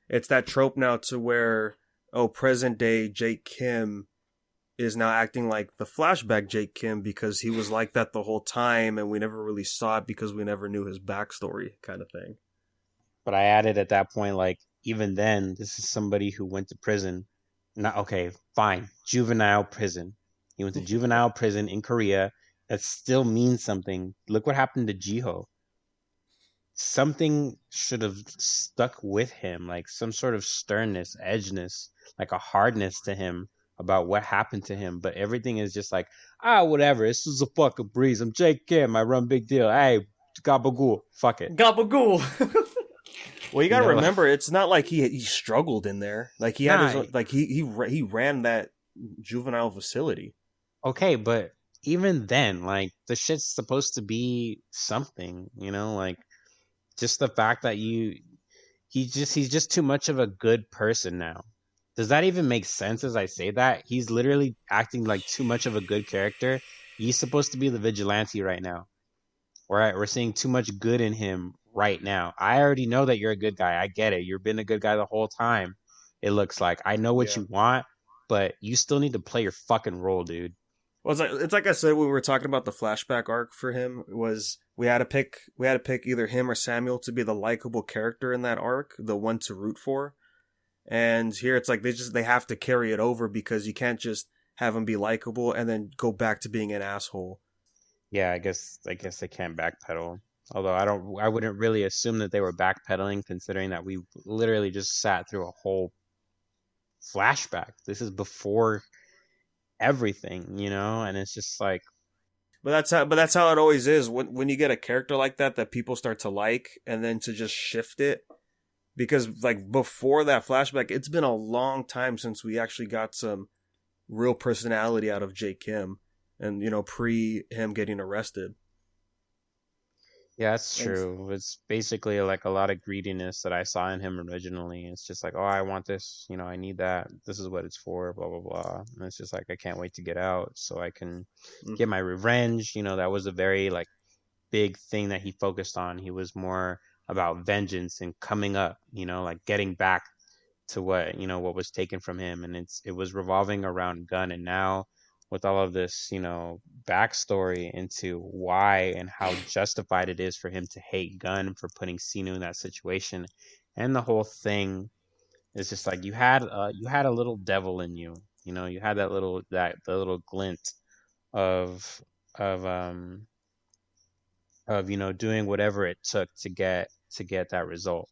it's that trope now to where oh, present day Jake Kim is now acting like the flashback Jake Kim because he was like that the whole time and we never really saw it because we never knew his backstory kind of thing. But I added at that point, like, even then, this is somebody who went to prison. Not okay, fine, juvenile prison. He went to juvenile prison in Korea. That still means something. Look what happened to Jiho. Something should have stuck with him, like some sort of sternness, edginess, like a hardness to him about what happened to him. But everything is just like, whatever. This is a fucking breeze. I'm Jake Kim. I run big deal. Hey, gabagool. Fuck it. Gabagool. Well, you gotta remember, it's not like he struggled in there. Like he had Nah. his own, like he ran that juvenile facility. Okay, but even then, like, the shit's supposed to be something, like, just the fact that he's just too much of a good person now. Does that even make sense as I say that? He's literally acting like too much of a good character. He's supposed to be the vigilante right now. We're seeing too much good in him right now. I already know that you're a good guy. I get it. You've been a good guy the whole time. It looks like. I know what you want, but you still need to play your fucking role, dude. Well, it's like I said when we were talking about the flashback arc for him, was we had to pick either him or Samuel to be the likable character in that arc, the one to root for. And here it's like they have to carry it over because you can't just have him be likable and then go back to being an asshole. Yeah, I guess they can't backpedal. Although I wouldn't really assume that they were backpedaling, considering that we literally just sat through a whole flashback. This is before everything, and it's just like. But that's how it always is when you get a character like that people start to like, and then to just shift it, because like before that flashback, it's been a long time since we actually got some real personality out of Jake Kim, and pre him getting arrested. Yeah, that's true. It's basically like a lot of greediness that I saw in him originally. It's just like, oh, I want this, I need that. This is what it's for, blah, blah, blah. And it's just like, I can't wait to get out so I can get my revenge. That was a very like big thing that he focused on. He was more about vengeance and coming up, like getting back to what was taken from him. And it was revolving around Gun. And now with all of this, backstory into why and how justified it is for him to hate Gun for putting Sinu in that situation, and the whole thing is just like you had a little devil in you, you had the little glint of doing whatever it took to get that result,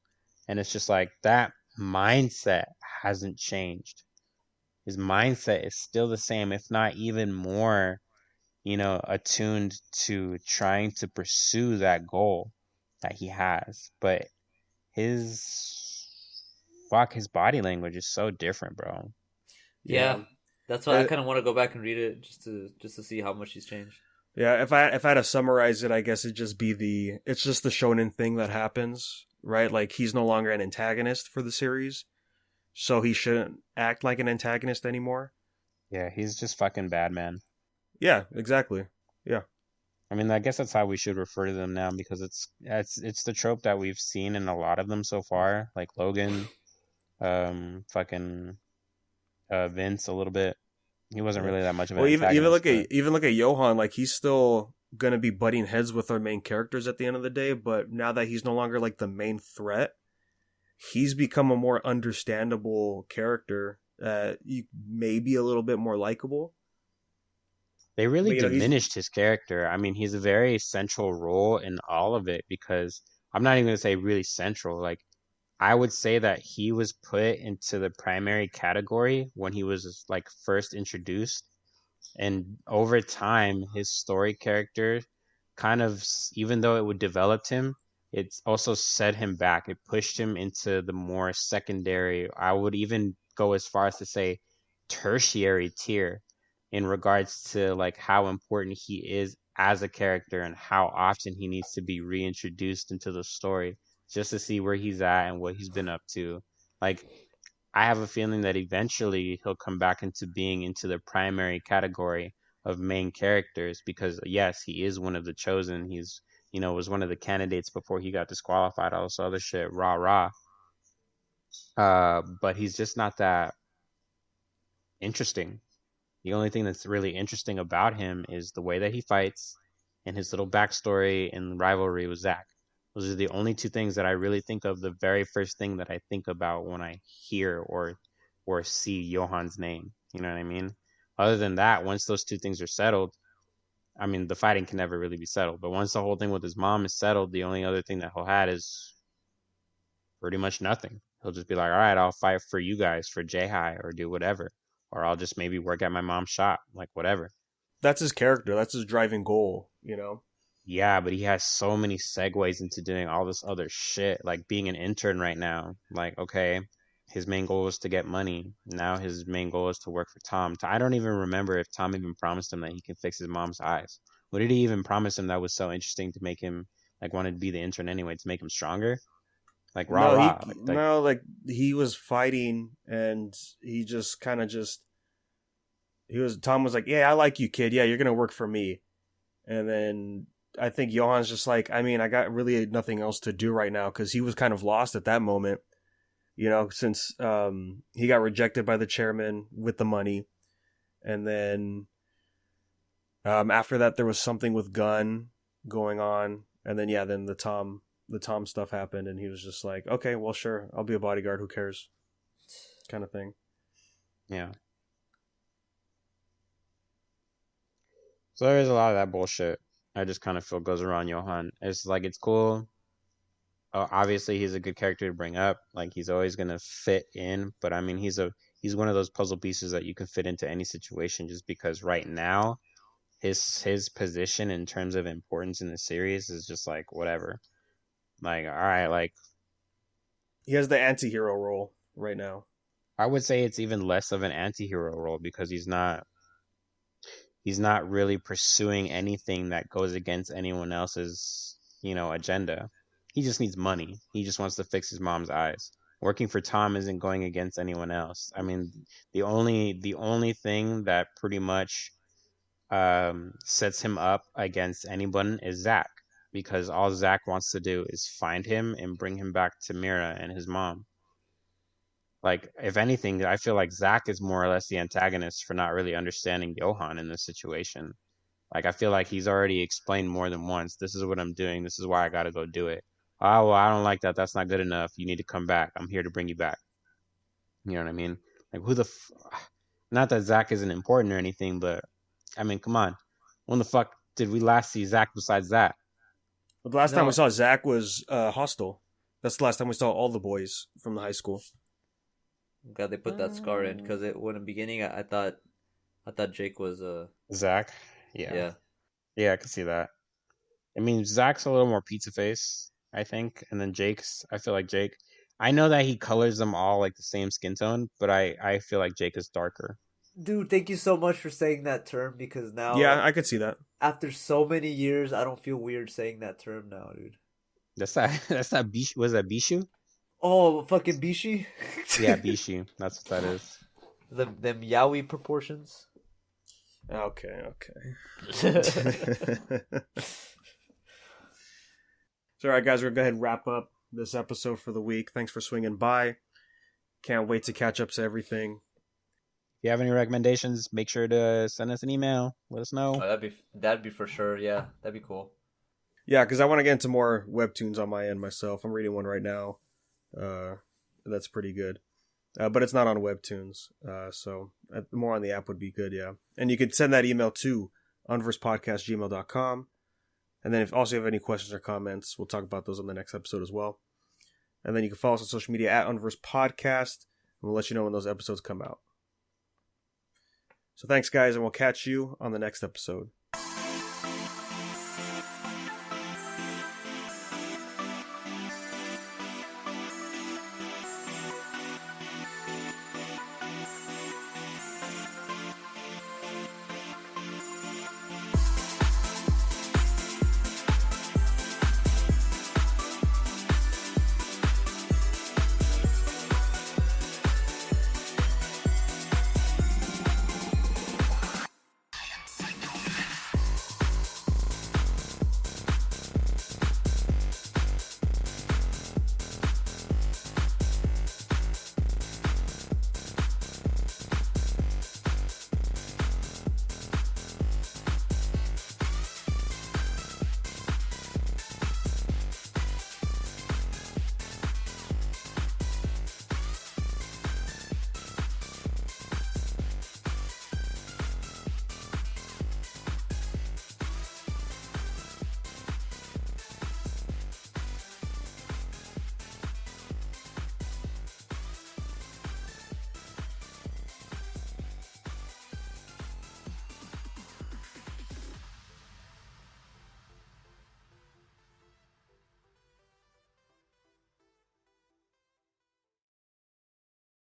and it's just like that mindset hasn't changed. His mindset is still the same, if not even more, attuned to trying to pursue that goal that he has. But his body language is so different, bro. Yeah. That's why I kind of want to go back and read it just to see how much he's changed. Yeah, if I had to summarize it, I guess it's just the shonen thing that happens, right? Like he's no longer an antagonist for the series, so he shouldn't act like an antagonist anymore. Yeah, he's just fucking bad, man. Yeah, exactly. Yeah. I mean, I guess that's how we should refer to them now, because it's the trope that we've seen in a lot of them so far, like Logan, fucking Vince a little bit. He wasn't really that much of an antagonist. Even look at Johan, like he's still gonna be butting heads with our main characters at the end of the day, but now that he's no longer like the main threat, he's become a more understandable character. Maybe a little bit more likable. They really diminished his character. I mean, he's a very central role in all of it, because I'm not even going to say really central. Like, I would say that he was put into the primary category when he was like first introduced. And over time, his story character kind of, even though it would develop him, it's also set him back. It pushed him into the more secondary, I would even go as far as to say tertiary tier, in regards to like how important he is as a character and how often he needs to be reintroduced into the story just to see where he's at and what he's been up to. Like, I have a feeling that eventually he'll come back into being into the primary category of main characters, because yes, he is one of the chosen. He's, was one of the candidates before he got disqualified, all this other shit, rah rah. But he's just not that interesting. The only thing that's really interesting about him is the way that he fights and his little backstory and rivalry with Zack. Those are the only two things that I really think of. The very first thing that I think about when I hear or see Johan's name. You know what I mean? Other than that, once those two things are settled, I mean, the fighting can never really be settled. But once the whole thing with his mom is settled, the only other thing that he'll have is pretty much nothing. He'll just be like, all right, I'll fight for you guys for J-High or do whatever. Or I'll just maybe work at my mom's shop, like whatever. That's his character. That's his driving goal, Yeah, but he has so many segues into doing all this other shit, like being an intern right now. Like, okay, his main goal was to get money. Now his main goal is to work for Tom. I don't even remember if Tom even promised him that he can fix his mom's eyes. What did he even promise him that was so interesting to make him like want to be the intern anyway, to make him stronger? Like rah rah. Like he was fighting and he just kind of Tom was like, yeah, I like you, kid. Yeah, you're going to work for me. And then I think Johan's just like, I mean, I got really nothing else to do right now because he was kind of lost at that moment, since he got rejected by the chairman with the money. And then after that, there was something with Gunn going on. And then, then the Tom stuff happened. And he was just like, okay, well, sure, I'll be a bodyguard. Who cares? Kind of thing. Yeah. So there is a lot of that bullshit I just kind of feel goes around Johan. It's like, it's cool. Obviously, he's a good character to bring up. Like, he's always going to fit in. But, I mean, he's one of those puzzle pieces that you can fit into any situation just because right now, his position in terms of importance in the series is just like, whatever. Like, all right, like... He has the anti-hero role right now. I would say it's even less of an anti-hero role because he's not really pursuing anything that goes against anyone else's, agenda. He just needs money. He just wants to fix his mom's eyes. Working for Tom isn't going against anyone else. I mean, the only thing that pretty much sets him up against anyone is Zack, because all Zack wants to do is find him and bring him back to Mira and his mom. Like, if anything, I feel like Zack is more or less the antagonist for not really understanding Johan in this situation. Like, I feel like he's already explained more than once, this is what I'm doing, this is why I gotta go do it. Oh, well, I don't like that, that's not good enough, you need to come back, I'm here to bring you back. You know what I mean? Like, not that Zack isn't important or anything, but, I mean, come on. When the fuck did we last see Zack besides that? Well, the last time we saw Zack was Hostel. That's the last time we saw all the boys from the high school. I'm glad they put that scar in, because when in the beginning I thought Jake was Zack. Yeah, I can see that. I mean, Zack's a little more pizza face, I think, and then I feel like Jake. I know that he colors them all like the same skin tone, but I feel like Jake is darker. Dude, thank you so much for saying that term, because now I could see that. After so many years, I don't feel weird saying that term now, dude. That's that Bishu. Was that Bishu? Oh, fucking Bishi? Yeah, Bishi. That's what that is. Them yaoi proportions. Okay. So, all right, guys, we're going to go ahead and wrap up this episode for the week. Thanks for swinging by. Can't wait to catch up to everything. If you have any recommendations, make sure to send us an email. Let us know. Oh, that'd be for sure. Yeah, that'd be cool. Yeah, because I want to get into more webtoons on my end myself. I'm reading one right now. That's pretty good. But it's not on Webtoons. So more on the app would be good, yeah. And you could send that email to unversepodcast@gmail.com. And then if also you have any questions or comments, we'll talk about those on the next episode as well. And then you can follow us on social media at Unverse Podcast, and we'll let you know when those episodes come out. So thanks, guys, and we'll catch you on the next episode.